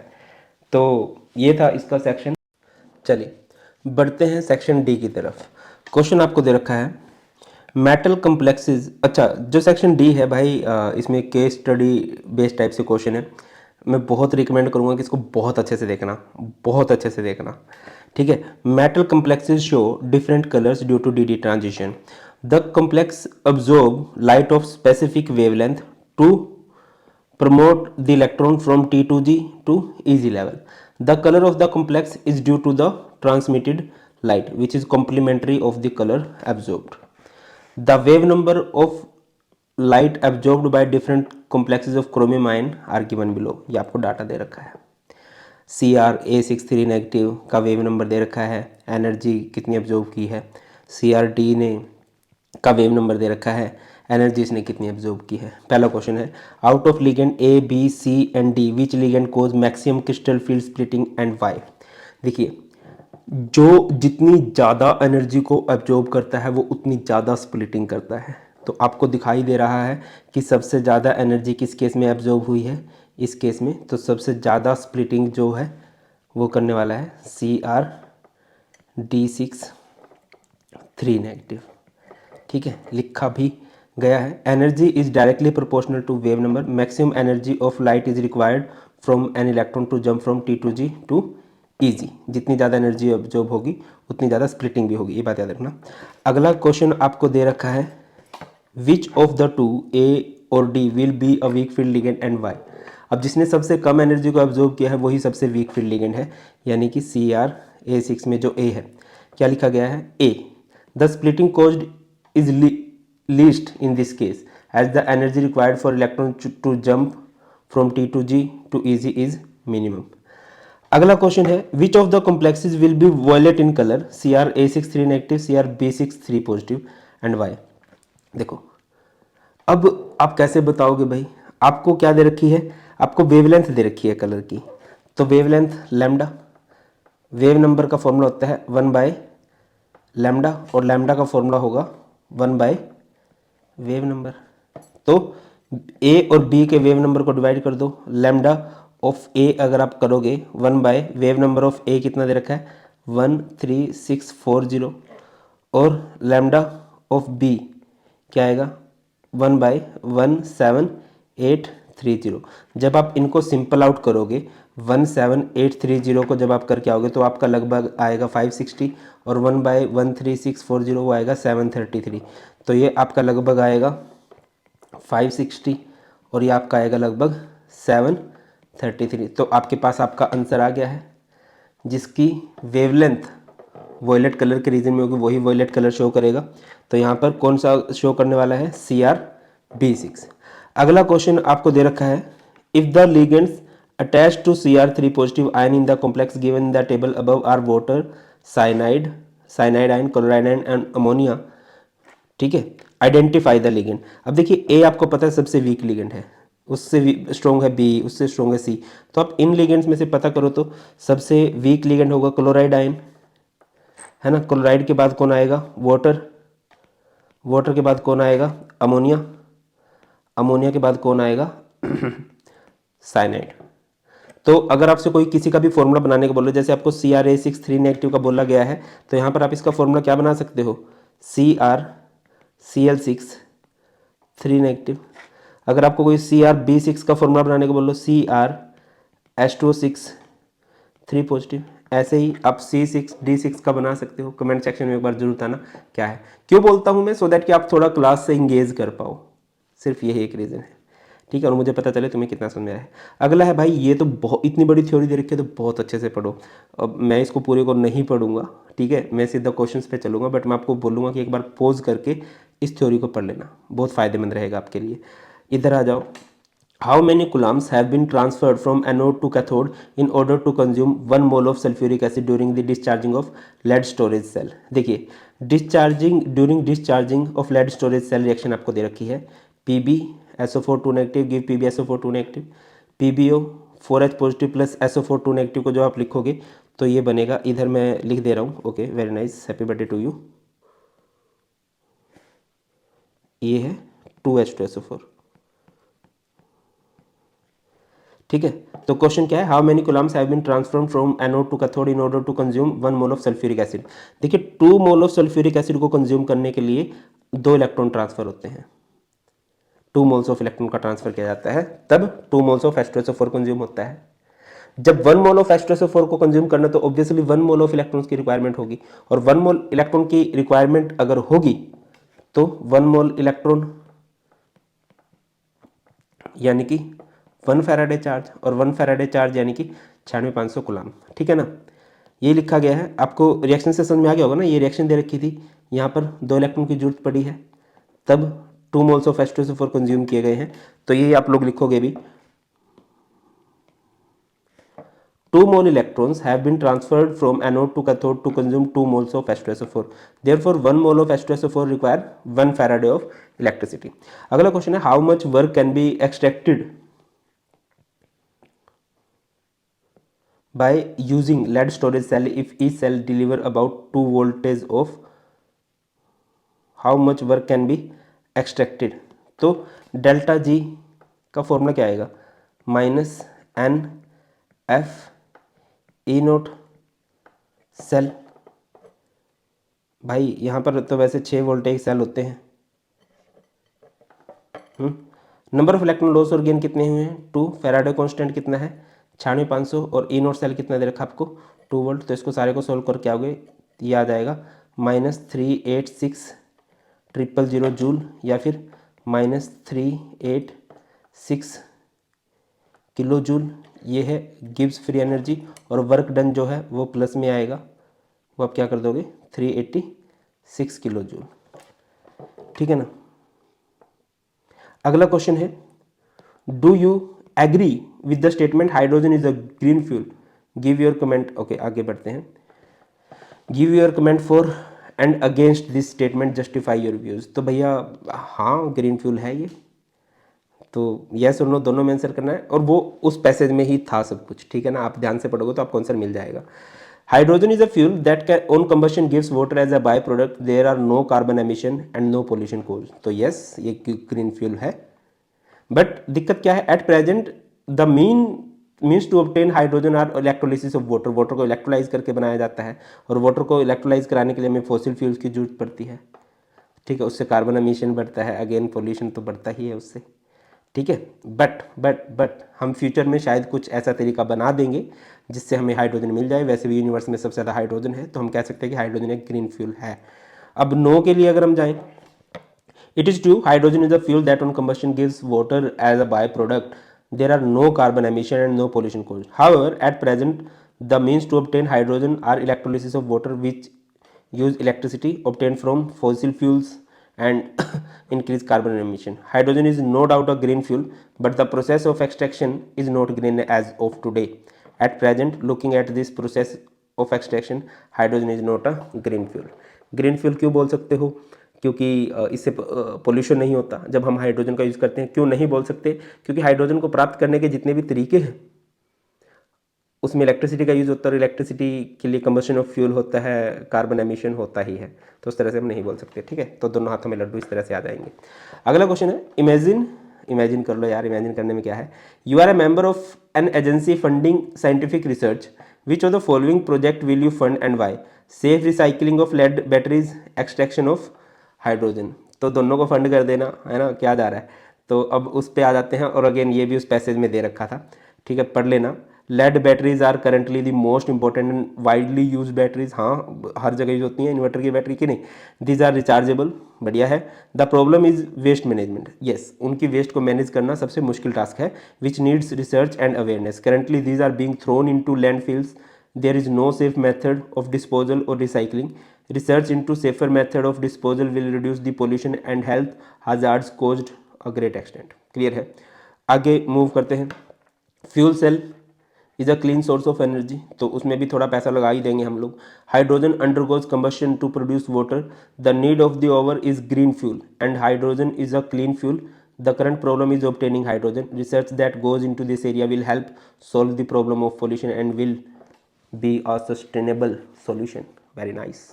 तो ये था इसका सेक्शन। चलिए बढ़ते हैं सेक्शन डी की तरफ। क्वेश्चन आपको दे रखा है मेटल कम्प्लेक्सेस। अच्छा, जो सेक्शन डी है भाई, इसमें केस स्टडी बेस्ड टाइप से क्वेश्चन है। मैं बहुत रिकमेंड करूंगा कि इसको बहुत अच्छे से देखना, बहुत अच्छे से देखना। ठीक है, metal complexes show different colours due to d transition. The complex absorb light of specific wavelength to promote the electron from T2G to EG level. The color of the complex is due to the transmitted light which is complementary of the color absorbed. The wave number of light absorbed by different complexes of chromium ion are given below. ये आपको data दे रखा है। CrA63 negative का wave number दे रखा है, energy कितनी absorb की है। CrD ने का वेव नंबर दे रखा है, एनर्जी इसने कितनी एब्जॉर्ब की है। पहला क्वेश्चन है out of ligand A, B, C and D which ligand cause maximum crystal field splitting and why. देखिए, जो जितनी ज़्यादा एनर्जी को एब्जॉर्ब करता है वो उतनी ज़्यादा स्प्लिटिंग करता है। तो आपको दिखाई दे रहा है कि सबसे ज़्यादा एनर्जी किस केस में एब्जॉर्ब हुई है, इस केस में। तो सबसे ज़्यादा स्प्लिटिंग जो है वो करने वाला है CrD63 नेगेटिव। ठीक है, लिखा भी गया है। Energy is directly proportional to wave number. Maximum energy of light is required from an electron to jump from T2G to EG। जितनी ज़्यादा एनर्जी ऑब्जॉर्ब होगी उतनी ज़्यादा स्प्लिटिंग भी होगी, ये बात याद रखना। अगला क्वेश्चन आपको दे रखा है which of the two A और D will be a weak field ligand and why. अब जिसने सबसे कम एनर्जी को ऑब्जॉर्ब किया है वही सबसे वीक फील्ड लिगेंड है, यानी कि CrA6 में जो A है। क्या लिखा गया है A, the splitting caused is least in this case as the energy required for electron to jump from T2G to EG is minimum. अगला क्वेश्चन है which of the complexes will be violet in color, CrA63 negative, CrB63 positive and why। देखो, अब आप कैसे बताओगे भाई, आपको क्या दे रखी है, आपको वेवलेंथ दे रखी है कलर की। तो वेवलेंथ लैम्डा, वेव नंबर का फॉर्मूला होता है 1 बाय लैम्डा और लैम्डा का फॉर्मूला होगा 1 बाय वेव नंबर। तो A और B के वेव नंबर को डिवाइड कर दो। लैम्डा ऑफ A अगर आप करोगे 1 by wave number of A कितना दे रखा है 13640 और लैम्डा ऑफ B क्या आएगा 1 बाय 17830। जब आप इनको सिंपल आउट करोगे 17830 को जब आप करके आओगे तो आपका लगभग आएगा 560 और 1 बाय 13640 वो आएगा 733। तो ये आपका लगभग आएगा 560 और ये आपका आएगा लगभग 733। तो आपके पास आपका आंसर आ गया है, जिसकी वेवलेंथ वॉयलेट कलर के रीजन में होगी वही वॉयलेट कलर शो करेगा। तो यहाँ पर कौन सा शो करने वाला है CrB6। अगला क्वेश्चन आपको दे रखा है if the ligands attached to Cr3 positive ion in the complex given in the table above are water, cyanide, cyanide ion, chloride ion and ammonia, ठीक है। Identify the ligand. अब देखिए ए आपको पता है सबसे वीक लिगेंड है, उससे स्ट्रॉन्ग है बी, उससे स्ट्रॉन्ग है सी। तो आप इन लिगेंड्स में से पता करो तो सबसे वीक लिगेंड होगा क्लोराइड आयन, है ना। क्लोराइड के बाद कौन आएगा? वाटर। वाटर के बाद कौन आएगा? अमोनिया। अमोनिया के बाद कौन आएगा? साइनाइड। तो अगर आपसे कोई किसी का भी फॉर्मूला बनाने को बोले, जैसे आपको CrA6 3 नेगेटिव का बोला गया है, तो यहाँ पर आप इसका फॉर्मूला क्या बना सकते हो? CrCl6 3 negative. अगर आपको कोई CrB6 का फॉर्मूला बनाने को बोलो, CrH2O6 3 पॉजिटिव। ऐसे ही आप C6D6 का बना सकते हो। कमेंट सेक्शन में एक बार जरूर बताना क्या है। क्यों बोलता हूँ मैं? सो दैट कि आप थोड़ा क्लास से इंगेज कर पाओ, सिर्फ यही एक रीज़न है, ठीक है। और मुझे पता चले तुम्हें कितना समझ में आया है। अगला है भाई, ये तो बहुत इतनी बड़ी थ्योरी दे रखी है, तो बहुत अच्छे से पढ़ो। अब मैं इसको पूरे को नहीं पढ़ूंगा, ठीक है, मैं सीधा क्वेश्चंस पे चलूंगा, बट मैं आपको बोलूँगा कि एक बार पॉज करके इस थ्योरी को पढ़ लेना, बहुत फ़ायदेमंद रहेगा आपके लिए। इधर आ जाओ। How many coulombs have been transferred from anode to cathode in order to consume 1 mole of sulfuric acid during the discharging of lead storage cell? देखिए, during discharging of lead storage cell reaction आपको दे रखी है। PbSO4 2 negative give PbSO4 2 negative, PbO 4H positive plus SO4 2 negative को जो आप लिखोगे तो ये बनेगा, इधर मैं लिख दे रहा हूँ। Okay, very nice, happy birthday to you. ये है 2H2SO4, ठीक है। तो क्वेश्चन क्या है? How many coulombs have been transformed from anode to cathode in order to consume 1 mole of sulphuric acid. देखिए, 2 मोल ऑफ सल्फ्यूरिक एसिड को कंज्यूम करने के लिए 2 इलेक्ट्रॉन ट्रांसफर होते हैं। 2 मोल्स ऑफ इलेक्ट्रॉन का ट्रांसफर किया जाता है, तब 2 मोल्स ऑफ H2SO4 कंज्यूम होता है। जब 1 मोल ऑफ H2SO4 को कंज्यूम करना, तो ऑब्वियसली 1 मोल ऑफ इलेक्ट्रॉन्स की रिक्वायरमेंट होगी, और 1 मोल इलेक्ट्रॉन की रिक्वायरमेंट अगर होगी तो 1 मोल इलेक्ट्रॉन यानी कि 1 फैराडे चार्ज, और 1 फैराडे चार्ज यानी कि 96,500 कूलम, ठीक है ना। ये लिखा गया है। आपको रिएक्शन से समझ में आ गया होगा ना, ये रिएक्शन दे रखी थी, यहाँ पर 2 इलेक्ट्रॉन की जरूरत पड़ी है, तब 2 मोल्स ऑफ H2SO4 कंज्यूम किए गए हैं। तो ये आप लोग लिखोगे भी, 2 mole electrons have been transferred from anode to cathode to consume 2 moles of H2SO4. Therefore, 1 mole of H2SO4 require 1 Faraday of electricity. अगला क्वेश्चन है, how much work can be extracted by using lead storage cell if each cell deliver about 2 voltage of, how much work can be extracted? तो delta G का formula क्या आएगा? -NF E nought cell. भाई यहाँ पर तो वैसे 6 voltage cell होते हैं। नंबर ऑफ इलेक्ट्रॉन लॉस और गेन कितने हुए हैं? 2। फैराडे कांस्टेंट कितना है? 96,500। और ई नोट सेल कितना दे रखा आपको? 2 वोल्ट। तो इसको सारे को सोल्व करके आओगे, ये आ जाएगा -386,000 जूल, या फिर -386 किलो जूल। ये है गिब्स फ्री एनर्जी, और वर्क डन जो है वो प्लस में आएगा, वो आप क्या कर दोगे? 386 किलो जूल, ठीक है ना। अगला क्वेश्चन है, do you agree with the statement hydrogen is a green fuel? Give your comment. Okay, आगे बढ़ते हैं। Give your comment for and against this statement, justify your views. तो भैया हाँ, ग्रीन फ्यूल है ये, तो यस और नो दोनों में आंसर करना है, और वो उस पैसेज में ही था सब कुछ, ठीक है ना। आप ध्यान से पढ़ोगे तो आपको आंसर मिल जाएगा। Hydrogen is a fuel that can on combustion gives water as a by product, there are no carbon emission and no pollution cause. तो यस, ये ग्रीन फ्यूल है। बट दिक्कत क्या है? At present the means to obtain hydrogen are electrolysis of water. Water को electrolyse करके बनाया जाता है, और वाटर को इलेक्ट्रोलाइज कराने के लिए हमें फॉसिल फ्यूल्स की जरूरत पड़ती है, ठीक है। उससे कार्बन एमिशन बढ़ता है, अगेन पोल्यूशन तो बढ़ता ही है उससे, ठीक है। बट हम फ्यूचर में शायद कुछ ऐसा तरीका बना देंगे जिससे हमें हाइड्रोजन मिल जाए। वैसे भी यूनिवर्स में सबसे ज़्यादा हाइड्रोजन है, तो हम कह सकते हैं कि हाइड्रोजन एक ग्रीन फ्यूल है। अब नो के लिए अगर हम जाएं, it is true, hydrogen is a fuel that on combustion gives water as a by product, there are no carbon emission and no pollution cause. However at present the means to obtain hydrogen are electrolysis of water which use electricity obtained from fossil fuels and increase carbon emission. Hydrogen is no doubt a green fuel, but the process of extraction is not green as of today. At present, looking at this process of extraction, hydrogen is not a green fuel. Green fuel क्यों बोल सकते हो? क्योंकि इससे pollution नहीं होता जब हम हाइड्रोजन का यूज़ करते हैं। क्यों नहीं बोल सकते? क्योंकि हाइड्रोजन को प्राप्त करने के जितने भी तरीके हैं उसमें इलेक्ट्रिसिटी का यूज़ होता है और इलेक्ट्रिसिटी के लिए कंबशन ऑफ फ्यूल होता है, कार्बन एमिशन होता ही है, तो उस तरह से हम नहीं बोल सकते। ठीक है, तो दोनों हाथों में लड्डू इस तरह से आ जाएंगे। अगला क्वेश्चन है, इमेजिन कर लो यार, इमेजिन करने में क्या है। You are a member of an agency funding scientific research, which of the following project will you fund and why? Safe recycling of lead batteries, extraction of hydrogen. तो दोनों को फंड कर देना है ना, क्या जा रहा है। तो अब उस पे आ जाते हैं, और अगेन ये भी उस पैसेज में दे रखा था, ठीक है, पढ़ लेना। Lead batteries are currently the most important and widely use batteries, हाँ हर जगह यूज होती हैं इन्वर्टर की बैटरी की नहीं। दीज आर रिचार्जेबल, बढ़िया है। The problem is waste management, yes उनकी वेस्ट को मैनेज करना सबसे मुश्किल टास्क है। Which needs research and awareness, currently these are being thrown into landfills, there is no safe method of disposal और recycling. Research into safer method of disposal will reduce the pollution and health hazards caused a great extent। Clear है, आगे move करते हैं। Fuel cell is a clean source of energy, तो उसमें भी थोड़ा पैसा लगा ही देंगे हम लोग। Hydrogen undergoes combustion to produce water, the need of the over is green fuel and hydrogen is a clean fuel. The current problem is obtaining hydrogen, research that goes in to this area will help solve the problem of pollution and will be a sustainable solution. Very nice,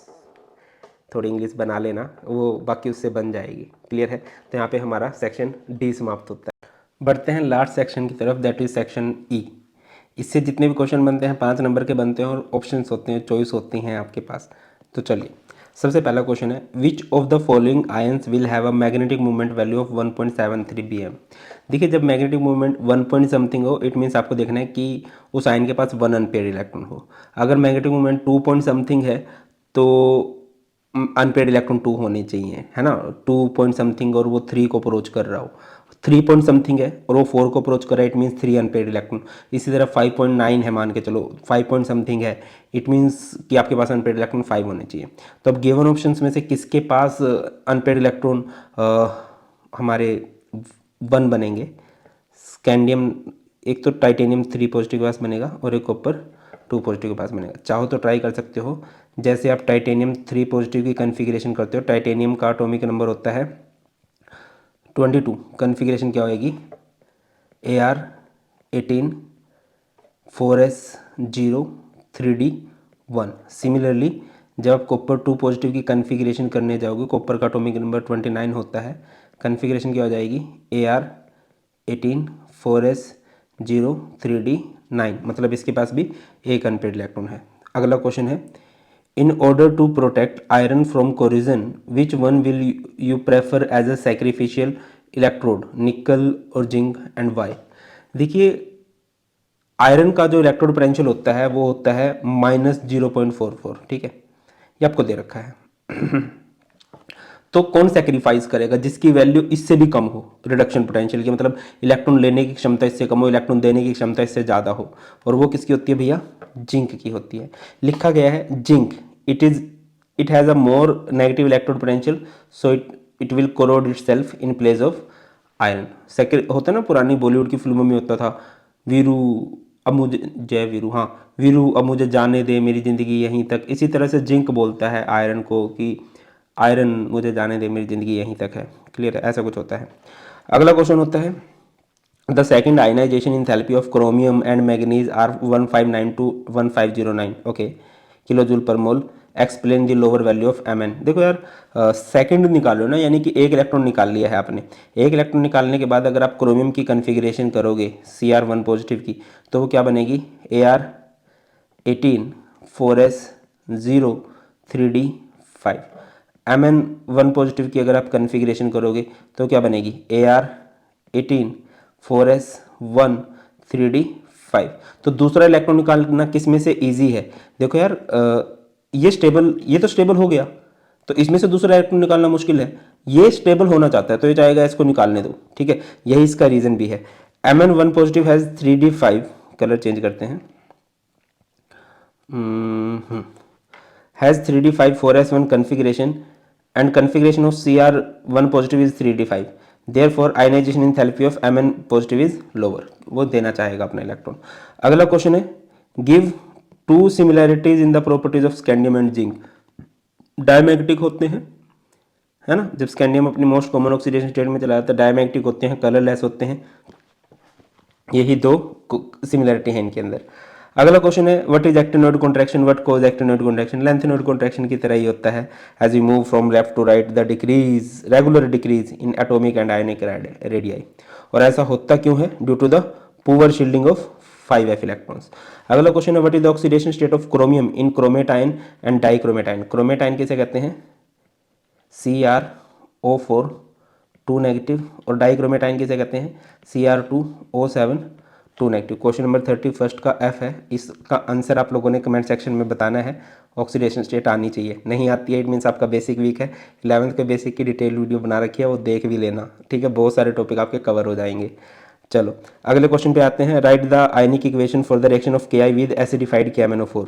थोड़ी English बना लेना, वो बाकी उससे बन जाएगी। Clear है, तो यहाँ पे हमारा सेक्शन डी समाप्त होता है। बढ़ते हैं लास्ट सेक्शन की तरफ, दैट इज सेक्शन ई। इससे जितने भी क्वेश्चन बनते हैं 5 नंबर के बनते हैं और ऑप्शंस होते हैं, चॉइस होती हैं आपके पास। तो चलिए, सबसे पहला क्वेश्चन है, which of the following ions will have a magnetic movement value of 1.73 bm। देखिए, जब मैग्नेटिक मूवमेंट 1 पॉइंट समथिंग हो, इट मीन्स आपको देखना है कि उस आयन के पास 1 अनपेयर्ड इलेक्ट्रॉन हो। अगर मैग्नेटिक मूवमेंट 2 पॉइंट समथिंग है तो अनपेयर्ड इलेक्ट्रॉन 2 होने चाहिए, है ना। 2 पॉइंट समथिंग और वो 3 को अप्रोच कर रहा हो, 3 पॉइंट समथिंग है और वो 4 को अप्रोच कर रहा है, इट मीन्स 3 अनपेयर्ड इलेक्ट्रॉन। इसी तरह 5.9 है, मान के चलो 5 पॉइंट समथिंग है, इट मीन्स कि आपके पास अनपेयर्ड इलेक्ट्रॉन 5 होने चाहिए। तो अब गिवन ऑप्शंस में से किसके पास अनपेयर्ड इलेक्ट्रॉन हमारे 1 बनेंगे? स्कैंडियम, एक तो टाइटेनियम 3 पॉजिटिव के पास बनेगा और एक कॉपर 2 पॉजिटिव के पास बनेगा। चाहो तो ट्राई कर सकते हो, जैसे आप टाइटेनियम 3 पॉजिटिव की कन्फिग्रेशन करते हो, टाइटेनियम का एटॉमिक नंबर होता है 22, कन्फिग्रेशन क्या होएगी AR18 4s0 3d1। सिमिलरली जब आप कॉपर 2 पॉजिटिव की कन्फिग्रेशन करने जाओगे, कॉपर का एटॉमिक नंबर 29 होता है, कन्फिग्रेशन क्या हो जाएगी AR18 4s0 3d9, मतलब इसके पास भी एक अनपेयर्ड इलेक्ट्रॉन है। अगला क्वेश्चन है, in order to protect iron from corrosion which one will you prefer as a sacrificial electrode, nickel और जिंक एंड वाई? देखिए, आयरन का जो इलेक्ट्रोड पोटेंशियल होता है वो होता है -0.44, ठीक है, ये आपको दे रखा है। तो कौन सेक्रीफाइस करेगा जिसकी वैल्यू इससे भी कम हो, रिडक्शन पोटेंशियल की, मतलब इलेक्ट्रॉन लेने की क्षमता इससे कम हो, इलेक्ट्रॉन देने की क्षमता इससे ज़्यादा हो, और वो किसकी होती है भैया? जिंक की होती है। लिखा गया है zinc, it has a more negative electrode potential, so it will corrode itself in place of iron. सेक्रेट होता है ना, पुरानी बॉलीवुड की फिल्मों में होता था, वीरू अब मुझे, जय वीरू, हाँ वीरू अब मुझे जाने दे, मेरी ज़िंदगी यहीं तक। इसी तरह से जिंक बोलता है आयरन को कि आयरन मुझे जाने दे, मेरी ज़िंदगी यहीं तक है। क्लियर है, ऐसा कुछ होता है। अगला क्वेश्चन होता है, the second ionisation enthalpy of chromium and manganese are 1592 to 1509 okay kilo joule per mole, explain the lower value of Mn। देखो यार, सेकंड निकालो ना, यानी कि एक इलेक्ट्रॉन निकाल लिया है आपने। एक इलेक्ट्रॉन निकालने के बाद अगर आप क्रोमियम की कन्फिग्रेशन करोगे Cr1 पॉजिटिव की, तो वो क्या बनेगी AR18 4s0 3d5। Mn1 positive की अगर आप कन्फिग्रेशन करोगे तो क्या बनेगी AR18 4s1 3d5। तो दूसरा इलेक्ट्रॉन निकालना किस में से इजी है? देखो यार, ये स्टेबल, ये तो स्टेबल हो गया, तो इसमें से दूसरा इलेक्ट्रॉन निकालना मुश्किल है। ये स्टेबल होना चाहता है तो ये चाहेगा इसको निकालने दो, ठीक है, यही इसका रीजन भी है। Mn1 positive has 3d5, colour change करते हैं, has 3d5 4s1 configuration and configuration of Cr1 positive is 3d5, therefore ionization enthalpy of Mn positive is lower। वो देना चाहेगा अपना इलेक्ट्रॉन। अगला क्वेश्चन है, give two similarities in the properties of scandium and zinc, diamagnetic होते हैं, है ना, जब स्कैंडियम अपनी मोस्ट कॉमन ऑक्सीडेशन स्टेट में चला जाता है, डायमैग्नेटिक होते हैं, कलरलेस होते हैं, यही दो सिमिलैरिटी है इनके अंदर। अगला क्वेश्चन है what is actinoid contraction, what cause actinoid contraction, lanthanoid contraction की तरह ही होता है। As we move from left to right the decrease regular decrease in atomic and ionic radii, और ऐसा होता क्यों है, due to the poor shielding of 5f electrons. अगला क्वेश्चन है what is the oxidation state of chromium in chromate ion and dichromate ion, chromate ion किसे कहते हैं, CrO4 2 नेगेटिव, और डाइक्रोमेटाइन किसे कहते हैं, Cr2O7 2 नेगेटिव। क्वेश्चन नंबर 31 का F है, इसका आंसर आप लोगों ने कमेंट सेक्शन में बताना है। ऑक्सीडेशन स्टेट आनी चाहिए, नहीं आती है इट मीन्स आपका बेसिक वीक है। 11th के बेसिक की डिटेल वीडियो बना रखी है, वो देख भी लेना, ठीक है, बहुत सारे टॉपिक आपके कवर हो जाएंगे। चलो अगले क्वेश्चन पे आते हैं, right the ionic equation for the reaction of Ki with acidified KMnO4,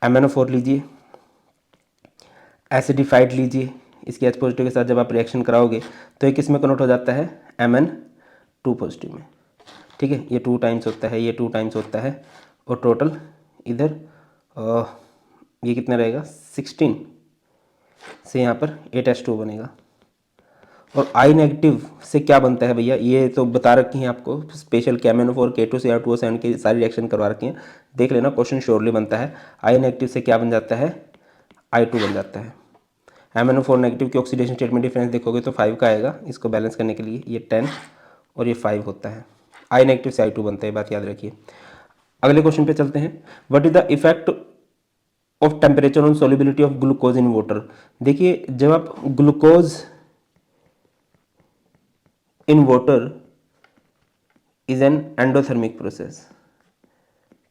MnO4 लीजिए, एसिडिफाइड लीजिए, इसके H पॉजिटिव के साथ जब आप रिएक्शन कराओगे तो ये किस में कन्वर्ट हो जाता है, Mn2 पॉजिटिव में, ठीक है, ये 2 टाइम्स होता है, ये 2 टाइम्स होता है, और टोटल इधर ये कितना रहेगा 16 से यहाँ पर 8H2 बनेगा। और I नेगेटिव से क्या बनता है भैया, ये तो बता रखी हैं आपको, स्पेशल KMnO4 K2Cr2O7 की सारी रिएक्शन करवा रखी हैं, देख लेना, क्वेश्चन श्योरली बनता है। I नेगेटिव से क्या बन जाता है, I2 बन जाता है। MnO4 नेगेटिव की ऑक्सीडेशन स्टेट में डिफरेंस देखोगे तो 5 का आएगा, इसको बैलेंस करने के लिए ये 10 और ये 5 होता है, I नेगेटिव से I2 बनता है, बात याद रखिए। अगले क्वेश्चन पे चलते हैं, what is the effect of temperature on solubility of glucose in water. देखिए जब आप glucose in water is an endothermic process,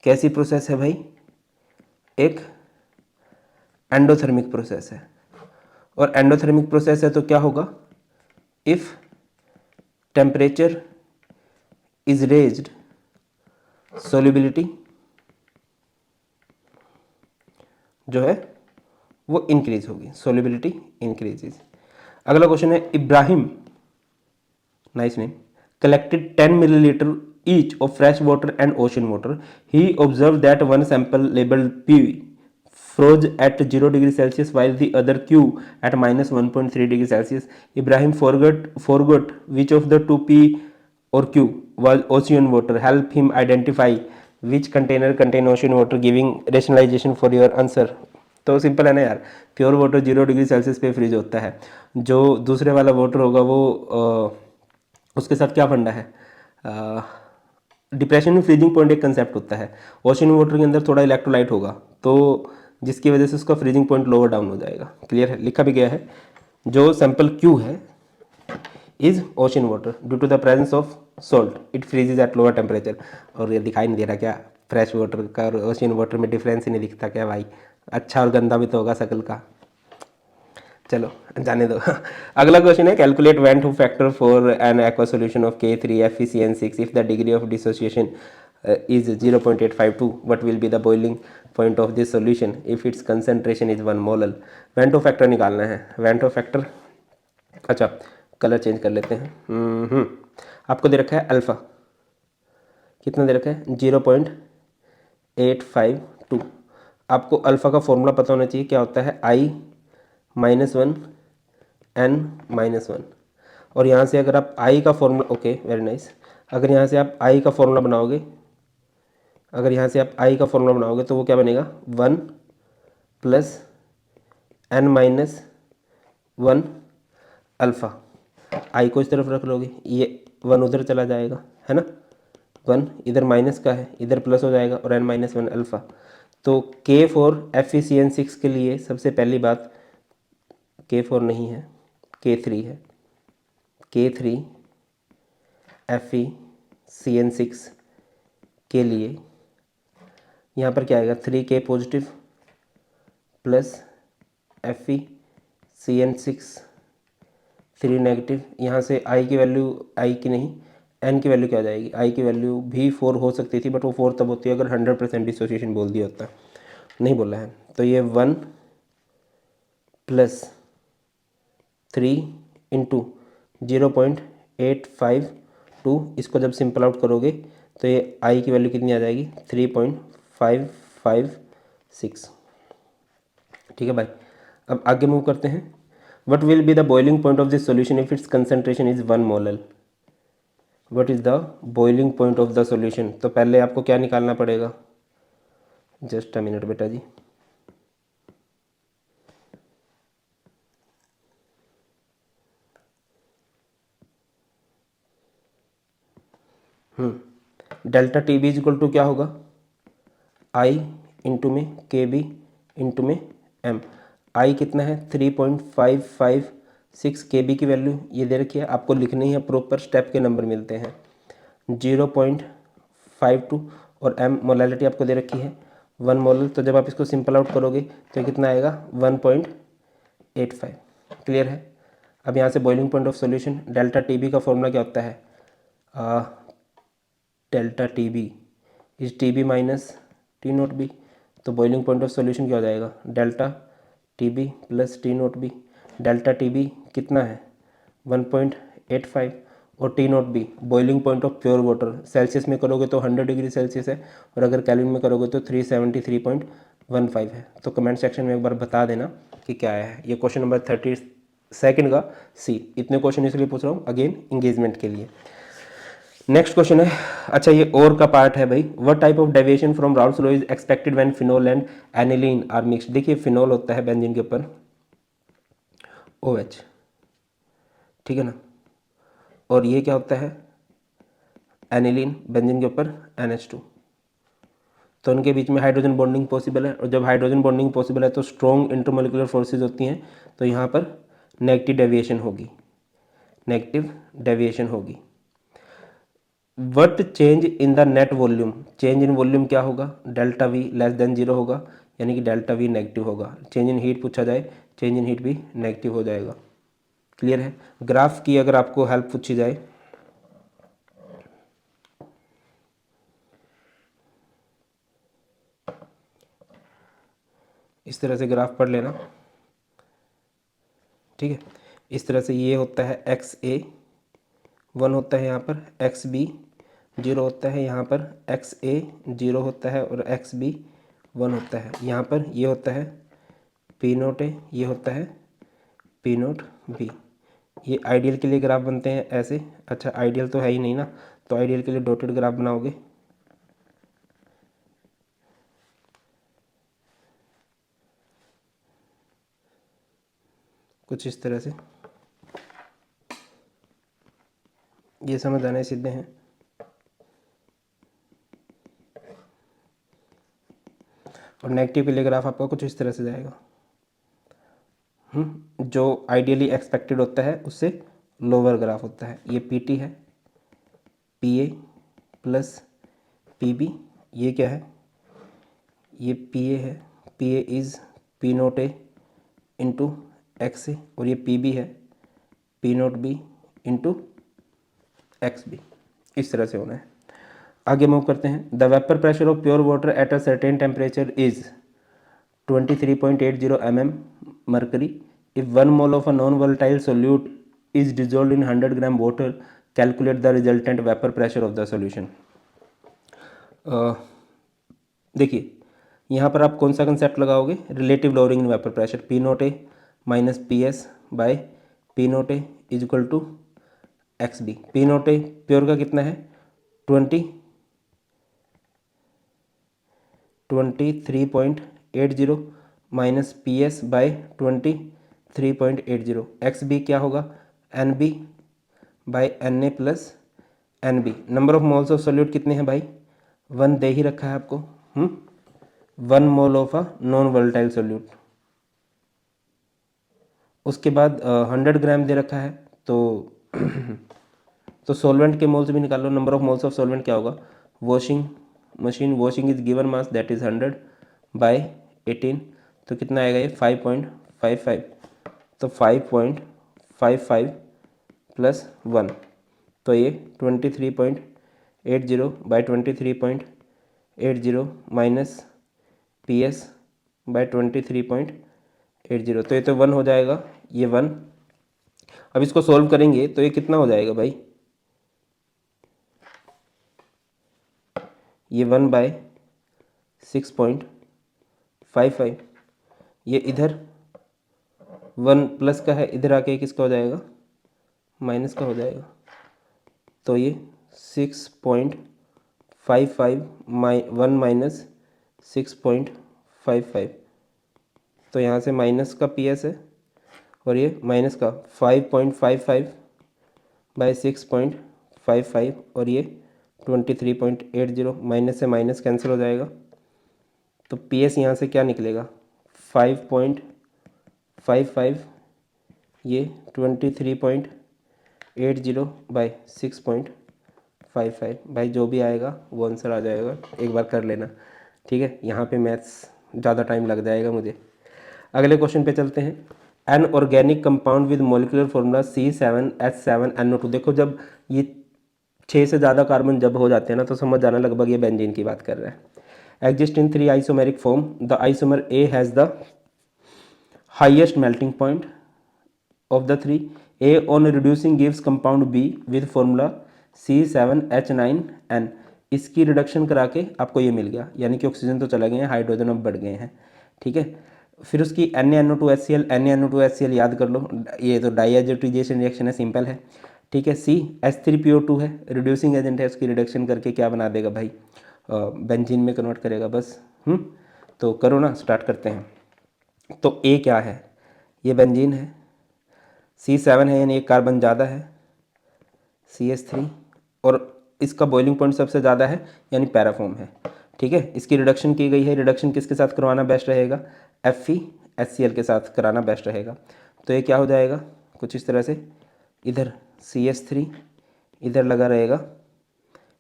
कैसी प्रोसेस है भाई, एक एंडोथर्मिक प्रोसेस है, और एंडोथर्मिक प्रोसेस है तो क्या होगा, if temperature is raised solubility जो है वो इंक्रीज होगी, सोल्युबिलिटी इंक्रीजेज। अगला क्वेश्चन है Ibrahim, nice name, collected 10 milliliter each of fresh water and ocean water. He observed that one sample labeled P froze at 0 degree Celsius while the other Q at minus 1.3 degree Celsius. Ibrahim forgot which of the two P or Q was ocean water. Help him identify which container contain ocean water, giving rationalization for your answer. तो simple है ना यार, pure water 0 degree Celsius पे freeze होता है, जो दूसरे वाला वाटर होगा वो उसके साथ क्या फंडा है, डिप्रेशन में फ्रीजिंग पॉइंट एक कंसेप्ट होता है, ओशन वाटर के अंदर थोड़ा इलेक्ट्रोलाइट होगा तो जिसकी वजह से उसका फ्रीजिंग पॉइंट लोअर डाउन हो जाएगा, क्लियर है, लिखा भी गया है, जो सैंपल क्यू है is ocean water due to the presence of salt it freezes at lower temperature. और ये दिखाई नहीं दे रहा क्या, फ्रेश वाटर का और ओशन वाटर में डिफरेंस ही नहीं दिखता क्या भाई, अच्छा और गंदा भी तो होगा शकल का, चलो जाने दो। अगला क्वेश्चन है calculate went factor for an aqua solution of K3FeCN6 if the degree of dissociation is 0.852, what will be the boiling point of this solution if its concentration is 1 molar. Vento factor निकालना है, Vento factor, अच्छा colour change कर लेते हैं, आपको दे रखा है अल्फ़ा, कितना दे रखा है 0.852, आपको अल्फ़ा का फॉर्मूला पता होना चाहिए, क्या होता है I-1 N-1, और यहाँ से अगर आप I का फॉर्मूला, ओके वेरी नाइस, अगर यहाँ से आप I का फॉर्मूला बनाओगे, अगर यहाँ से आप I का फॉर्मूला बनाओगे तो वो क्या बनेगा 1 + N-1 अल्फ़ा, I को इस तरफ रख लोगे, ये 1 उधर चला जाएगा, है ना, 1 इधर माइनस का है, इधर प्लस हो जाएगा, और N-1 अल्फ़ा। तो K4FeCN6 के लिए सबसे पहली बात, K4 नहीं है, K3 है, K3FeCN6 के लिए यहाँ पर क्या आएगा 3K positive plus FeCN6 3 negative, यहाँ से I की वैल्यू, I की नहीं N की वैल्यू क्या आ जाएगी, I की वैल्यू भी 4 हो सकती थी, बट वो 4 तब होती है अगर 100% डिसोसिएशन बोल दिया होता, नहीं बोला है, तो ये 1 + 3 × 0.852, इसको जब सिंपल आउट करोगे तो ये I की वैल्यू कितनी आ जाएगी 3.554 6। ठीक है भाई, अब आगे मूव करते हैं। What will be the boiling point of this solution if it's concentration is 1 molal. What is the boiling point of the solution, तो पहले आपको क्या निकालना पड़ेगा, जस्ट अ मिनट बेटा जी। Delta T B equal to क्या होगा, आई इंटू में के बी इंटू में एम। आई कितना है 3.556, के बी की वैल्यू ये दे रखी है, आपको लिखनी है, प्रॉपर स्टेप के नंबर मिलते हैं 0.52, और एम मोलैलिटी आपको दे रखी है 1 मोलर। तो जब आप इसको सिंपल आउट करोगे तो ये कितना आएगा 1.85। क्लियर है। अब यहाँ से boiling point of solution, delta T B का फॉर्मूला क्या होता है, delta T B is T B minus T nought B. तो बॉइलिंग पॉइंट ऑफ सॉल्यूशन क्या हो जाएगा, delta T B plus T nought B. Delta T B कितना है 1.85, और T nought B boiling point of pure water, Celsius में करोगे तो 100 डिग्री सेल्सियस है, और अगर केल्विन में करोगे तो 373.15 है। तो कमेंट सेक्शन में एक बार बता देना कि क्या आया है। ये क्वेश्चन नंबर 32 का सी। इतने क्वेश्चन इसलिए पूछ रहा हूँ अगेन इंगेजमेंट के लिए। नेक्स्ट क्वेश्चन है, अच्छा ये और का पार्ट है भाई, what type of deviation from Raoult's law is expected when phenol and aniline are mixed. देखिए फिनोल होता है बेंजीन के ऊपर OH, ठीक है ना, और ये क्या होता है एनिलीन बेंजीन के ऊपर NH2। तो उनके बीच में हाइड्रोजन बॉन्डिंग पॉसिबल है, और जब हाइड्रोजन बॉन्डिंग पॉसिबल है तो स्ट्रॉन्ग इंटरमोलिकुलर फोर्सेज होती हैं, तो यहाँ पर नेगेटिव डेविएशन होगी, नेगेटिव डेविएशन होगी। What change in the net volume, change in volume क्या होगा, डेल्टा वी लेस देन 0 होगा, यानी कि डेल्टा वी नेगेटिव होगा। चेंज इन हीट पूछा जाए, चेंज इन हीट भी नेगेटिव हो जाएगा। क्लियर है। ग्राफ की अगर आपको हेल्प पूछी जाए, इस तरह से ग्राफ पढ़ लेना, ठीक है। इस तरह से ये होता है XA 1 होता है, यहाँ पर XB 0 होता है, यहाँ पर XA 0 होता है, और XB 1 होता है। यहाँ पर ये होता है P0 A, ये होता है P0 B। ये आइडियल के लिए ग्राफ बनते हैं ऐसे। अच्छा आइडियल तो है ही नहीं ना, तो आइडियल के लिए डॉटेड ग्राफ बनाओगे, कुछ इस तरह से। ये समझ आने सीधे हैं। और नेगेटिव के लिए ग्राफ आपका कुछ इस तरह से जाएगा। जो आइडियली एक्सपेक्टेड होता है उससे लोअर ग्राफ होता है। ये PT है, PA प्लस PB, ये क्या है, ये PA है, PA is P0 A into XA, और ये PB है P0 B इंटू XB। इस तरह से होना है। आगे मूव करते हैं। The vapour pressure of pure water at a certain temperature is 23.80 mm mercury. If 1 mole of a non-volatile solute is dissolved in 100 gram water, calculate the resultant vapor pressure of the solution. देखिए यहाँ पर आप कौन सा concept लगाओगे, relative lowering in vapour pressure, P0 A minus PS by P0 A is equal to XB। P0 A pure का कितना है 23.80 माइनस PS बाय 23.80। XB क्या होगा NB by NA plus NB। Number of moles of solute कितने हैं भाई, 1 दे ही रखा है आपको। 1 mole of a non volatile solute. उसके बाद 100 ग्राम दे रखा है, तो तो सॉल्वेंट के मोल्स भी निकाल लो। Number of moles of solvent क्या होगा, washing machine washing is given mass that is 100 by 18, तो कितना आएगा ये 5.55। तो 5.55 प्लस 1, तो ये 23.80 बाई 23.80 माइनस PS बाई 23.80, तो ये तो 1 हो जाएगा, ये 1। अब इसको सॉल्व करेंगे तो ये कितना हो जाएगा भाई, ये 1 बाय 6.55 5 ये इधर 1 प्लस का है, इधर आके किसका हो जाएगा, माइनस का हो जाएगा। तो ये 6.55 1 माइनस 6.55, तो यहाँ से माइनस का पी एस है और ये माइनस का 5.55 बाई 6.55 और ये 23.80, माइनस से माइनस कैंसिल हो जाएगा। तो पी एस यहाँ से क्या निकलेगा, 5.55 ये 23.80 बाई 6.55, भाई जो भी आएगा वो आंसर आ जाएगा, एक बार कर लेना, ठीक है। यहाँ पे मैथ्स ज़्यादा टाइम लग जाएगा मुझे। अगले क्वेश्चन पे चलते हैं। An organic compound with molecular formula C7H7NO2। देखो जब ये 6 से ज़्यादा कार्बन जब हो जाते हैं ना, तो समझ जाना लगभग ये बेंजीन की बात कर रहा है। Exist in 3 isomeric form, the isomer A has the highest melting point of the three. A on reducing gives compound B with formula C7H9N। इसकी रिडक्शन करा के आपको ये मिल गया, यानी कि ऑक्सीजन तो चला गए हैं, हाइड्रोजन अब बढ़ गए हैं, ठीक है। फिर उसकी NaNO2HCl, NaNO2HCl याद कर लो, ये तो डाइहाइड्रोटाइजेशन रिएक्शन है, सिंपल है, ठीक है। C H3PO2 है, रिड्यूसिंग एजेंट है, उसकी रिडक्शन करके क्या बना देगा भाई, बेंजीन में कन्वर्ट करेगा बस। तो करो ना, स्टार्ट करते हैं। तो A क्या है, ये बेंजीन है, C7 है यानी एक कार्बन ज़्यादा है, CH3, और इसका बॉइलिंग पॉइंट सबसे ज़्यादा है यानी पैराफॉर्म है, ठीक है। इसकी रिडक्शन की गई है, रिडक्शन किसके साथ करवाना बेस्ट रहेगा, FeHCl के साथ कराना बेस्ट रहेगा। तो ये क्या हो जाएगा, कुछ इस तरह से, इधर CH3 इधर लगा रहेगा,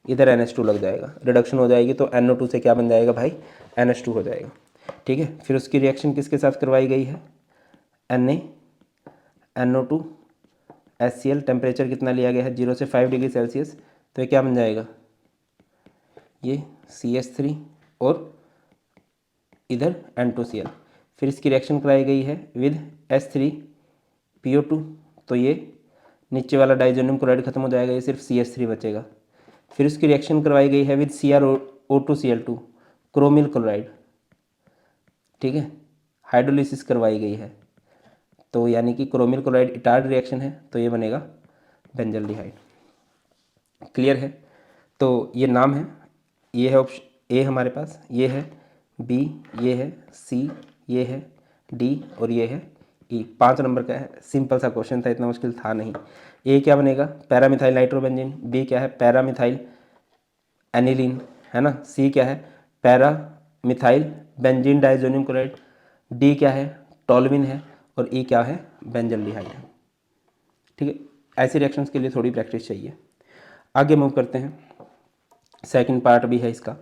इधर NH2 लग जाएगा, रिडक्शन हो जाएगी तो NO2 से क्या बन जाएगा भाई, NH2 हो जाएगा, ठीक है। फिर उसकी रिएक्शन किसके साथ करवाई गई है, NaNO2HCl, टेम्परेचर कितना लिया गया है, 0 से 5 डिग्री सेल्सियस, तो ये क्या बन जाएगा, ये CH3 और इधर N2Cl। फिर इसकी रिएक्शन कराई गई है विद H3PO2, तो ये नीचे वाला डाइजोनियम क्लोराइड खत्म हो जाएगा, ये सिर्फ CH3 बचेगा। फिर इसकी रिएक्शन करवाई गई है विद CrO2Cl2, क्रोमिल क्लोराइड, ठीक है, हाइड्रोलिसिस करवाई गई है, तो यानी कि क्रोमिल क्लोराइड इटार्ड रिएक्शन है, तो ये बनेगा बेंजल्डिहाइड, क्लियर है। तो ये नाम है, ये है ऑप्शन ए हमारे पास, ये है बी, ये है सी, ये है डी और ये है ई। 5 नंबर का है, सिंपल सा क्वेश्चन था, इतना मुश्किल था नहीं। ए क्या बनेगा, पैरामिथाइल नाइट्रोबेंजीन, बी क्या है, पैरामिथाइल एनिलीन, है ना, सी क्या है, para-methyl benzene diazonium chloride, D क्या है, टोल्यूइन है, और ई क्या है, बेंजल्डिहाइड है, ठीक है। ऐसे रिएक्शंस के लिए थोड़ी प्रैक्टिस चाहिए। आगे मूव करते हैं, सेकंड पार्ट भी है इसका।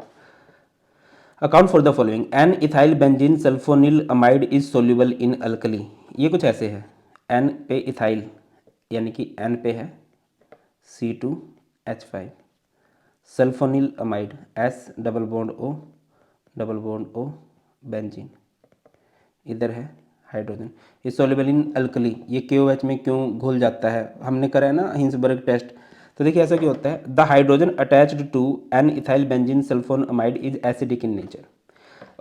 Account for the following, N ethyl benzene sulphonyl amide is soluble in alkali. ये कुछ ऐसे है, एन पे इथाइल यानी कि एन पे है C2H5, sulphonyl amide S double bond O benzene, इधर है हाइड्रोजन, ये सोल्यूबल इन अल्कली, ये KOH में क्यों घुल जाता है, हमने करा है ना हिंसबर्ग टेस्ट। तो देखिए ऐसा क्यों होता है, the hydrogen attached to N ethyl benzene sulphon amide is acidic in nature.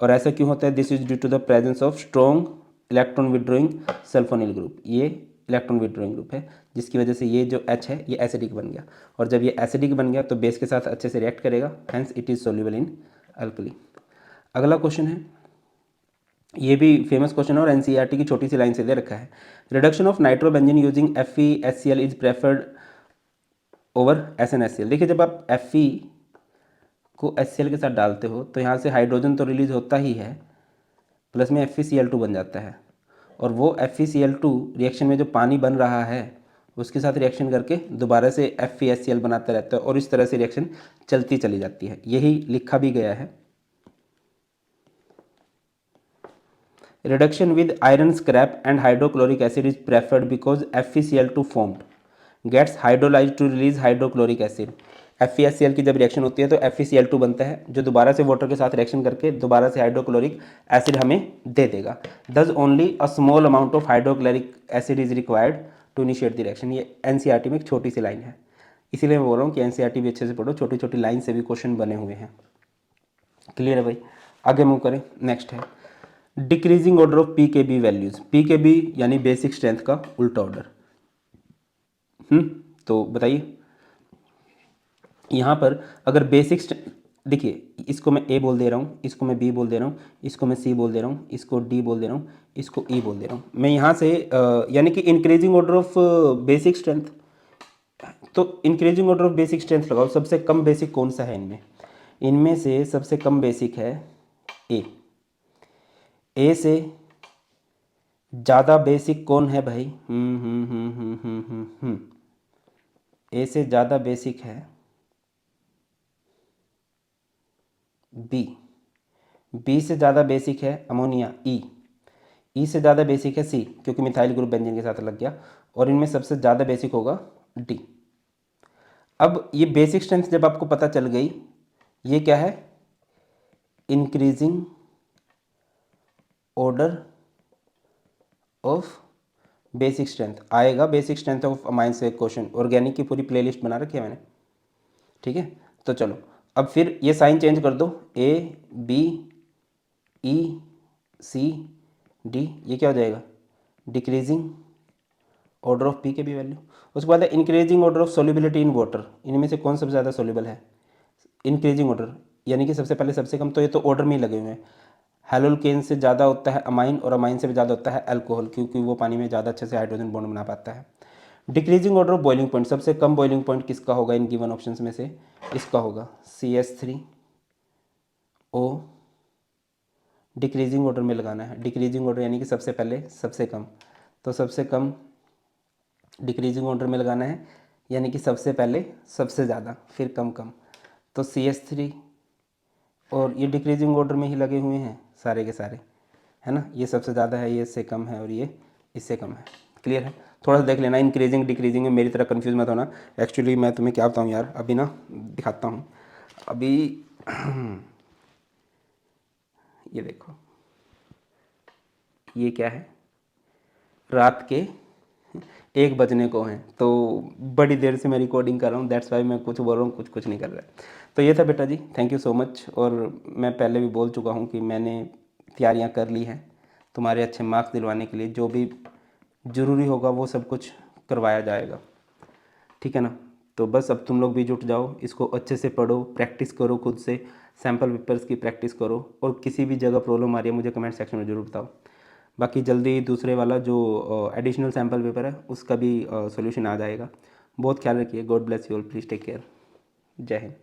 और ऐसा क्यों होता है, this is due to the presence of strong electron withdrawing sulphonyl group, ये इलेक्ट्रॉन विड्रॉइंग ग्रुप है, जिसकी वजह से ये जो H है ये एसिडिक बन गया, और जब ये एसिडिक बन गया तो बेस के साथ अच्छे से रिएक्ट करेगा, hence it is soluble in alkali. अगला क्वेश्चन है, ये भी फेमस क्वेश्चन है और NCERT की छोटी सी लाइन से दे रखा है, reduction of nitrobenzene using FeHCl is preferred over SnHCl। देखिए जब आप Fe को HCl के साथ डालते हो तो यहाँ से हाइड्रोजन तो रिलीज होता ही है, प्लस में FeCl2 बन जाता है, और वो FeCl2 रिएक्शन में जो पानी बन रहा है उसके साथ रिएक्शन करके दोबारा से FeHCl बनाता रहता है, और इस तरह से रिएक्शन चलती चली जाती है, यही लिखा भी गया है। Reduction with iron scrap and hydrochloric acid is preferred because FeCl2 formed gets hydrolyzed to release hydrochloric acid। FeHCl की जब रिएक्शन होती है तो FeCl2 बनता है, जो दोबारा से वाटर के साथ रिएक्शन करके दोबारा से हाइड्रोक्लोरिक एसिड हमें दे देगा। Thus only a small amount of hydrochloric acid is required to initiate the reaction। ये NCERT में एक छोटी सी लाइन है, इसीलिए मैं बोल रहा हूँ कि NCERT भी अच्छे से पढ़ो, छोटी छोटी लाइन से भी क्वेश्चन बने हुए हैं, क्लियर है भाई। आगे मूव करें, नेक्स्ट है डिक्रीजिंग ऑर्डर ऑफ पी के बी वैल्यूज, पी के बी यानी बेसिक स्ट्रेंथ का उल्टा ऑर्डर। तो बताइए यहाँ पर अगर बेसिक, देखिए इसको मैं ए बोल दे रहा हूँ, इसको मैं बी बोल दे रहा हूँ, इसको मैं सी बोल दे रहा हूँ, इसको डी बोल दे रहा हूँ, इसको ई बोल दे रहा हूँ। मैं यहाँ से यानी कि increasing order of basic strength, तो increasing order of basic strength लगाओ। सबसे कम बेसिक कौन सा है इनमें, इनमें से सबसे कम बेसिक है ए। ए से ज़्यादा बेसिक कौन है भाई, ए से ज़्यादा बेसिक है बी, बी से ज़्यादा बेसिक है अमोनिया ई, ई से ज़्यादा बेसिक है सी क्योंकि मिथाइल ग्रुप बेंजीन के साथ लग गया, और इनमें सबसे ज़्यादा बेसिक होगा डी। अब ये बेसिक स्ट्रेंथ जब आपको पता चल गई, ये क्या है, increasing order of basic strength आएगा। बेसिक स्ट्रेंथ ऑफ अमाइन से क्वेश्चन, ऑर्गेनिक की पूरी प्लेलिस्ट बना रखी है मैंने, ठीक है। तो चलो अब फिर ये साइन चेंज कर दो, A B E C D, ये क्या हो जाएगा, डिक्रीजिंग ऑर्डर ऑफ पी के बी वैल्यू। उसके बाद है increasing order of solubility in water, इनमें से कौन सबसे ज़्यादा सोल्यूबल है, इंक्रीजिंग ऑर्डर यानी कि सबसे पहले सबसे कम, तो ये तो ऑर्डर में ही लगे हुए हैं। हेलोल्केन से ज़्यादा होता है अमाइन, और अमाइन से भी ज़्यादा होता है अल्कोहल क्योंकि वो पानी में ज़्यादा अच्छे से हाइड्रोजन बॉन्ड बना पाता है। Decreasing order of boiling point, सबसे कम बॉइलिंग पॉइंट किसका होगा इन गिवन ऑप्शंस में से, इसका होगा CH3O। डिक्रीजिंग ऑर्डर में लगाना है, डिक्रीजिंग ऑर्डर यानी कि सबसे पहले सबसे कम, तो सबसे कम डिक्रीजिंग ऑर्डर में लगाना है यानी कि सबसे पहले सबसे ज़्यादा फिर कम कम, तो CH3, और ये डिक्रीजिंग ऑर्डर में ही लगे हुए हैं सारे के सारे, है ना, ये सबसे ज़्यादा है, ये इससे कम है, और ये इससे कम है। क्लियर है, थोड़ा सा देख लेना, इंक्रीजिंग डिक्रीजिंग में मेरी तरह कंफ्यूज मत होना। एक्चुअली मैं तुम्हें क्या बताऊँ यार, अभी ना दिखाता हूँ अभी ये देखो, ये क्या है, रात के 1 बजने को हैं, तो बड़ी देर से मैं रिकॉर्डिंग कर रहा हूँ, दैट्स वाई मैं कुछ बोल रहा हूँ, कुछ नहीं कर रहा है। तो ये था बेटा जी, थैंक यू सो मच। और मैं पहले भी बोल चुका हूँ कि मैंने तैयारियाँ कर ली हैं तुम्हारे अच्छे मार्क्स दिलवाने के लिए, जो भी ज़रूरी होगा वो सब कुछ करवाया जाएगा, ठीक है ना। तो बस अब तुम लोग भी जुट जाओ, इसको अच्छे से पढ़ो, प्रैक्टिस करो, खुद से सैम्पल पेपर्स की प्रैक्टिस करो, और किसी भी जगह प्रॉब्लम आ रही है मुझे कमेंट सेक्शन में ज़रूर बताओ। बाकी जल्दी दूसरे वाला जो एडिशनल सैम्पल पेपर है उसका भी सॉल्यूशन आ जाएगा। बहुत ख्याल रखिए, God bless you all, please take care, जय हिंद।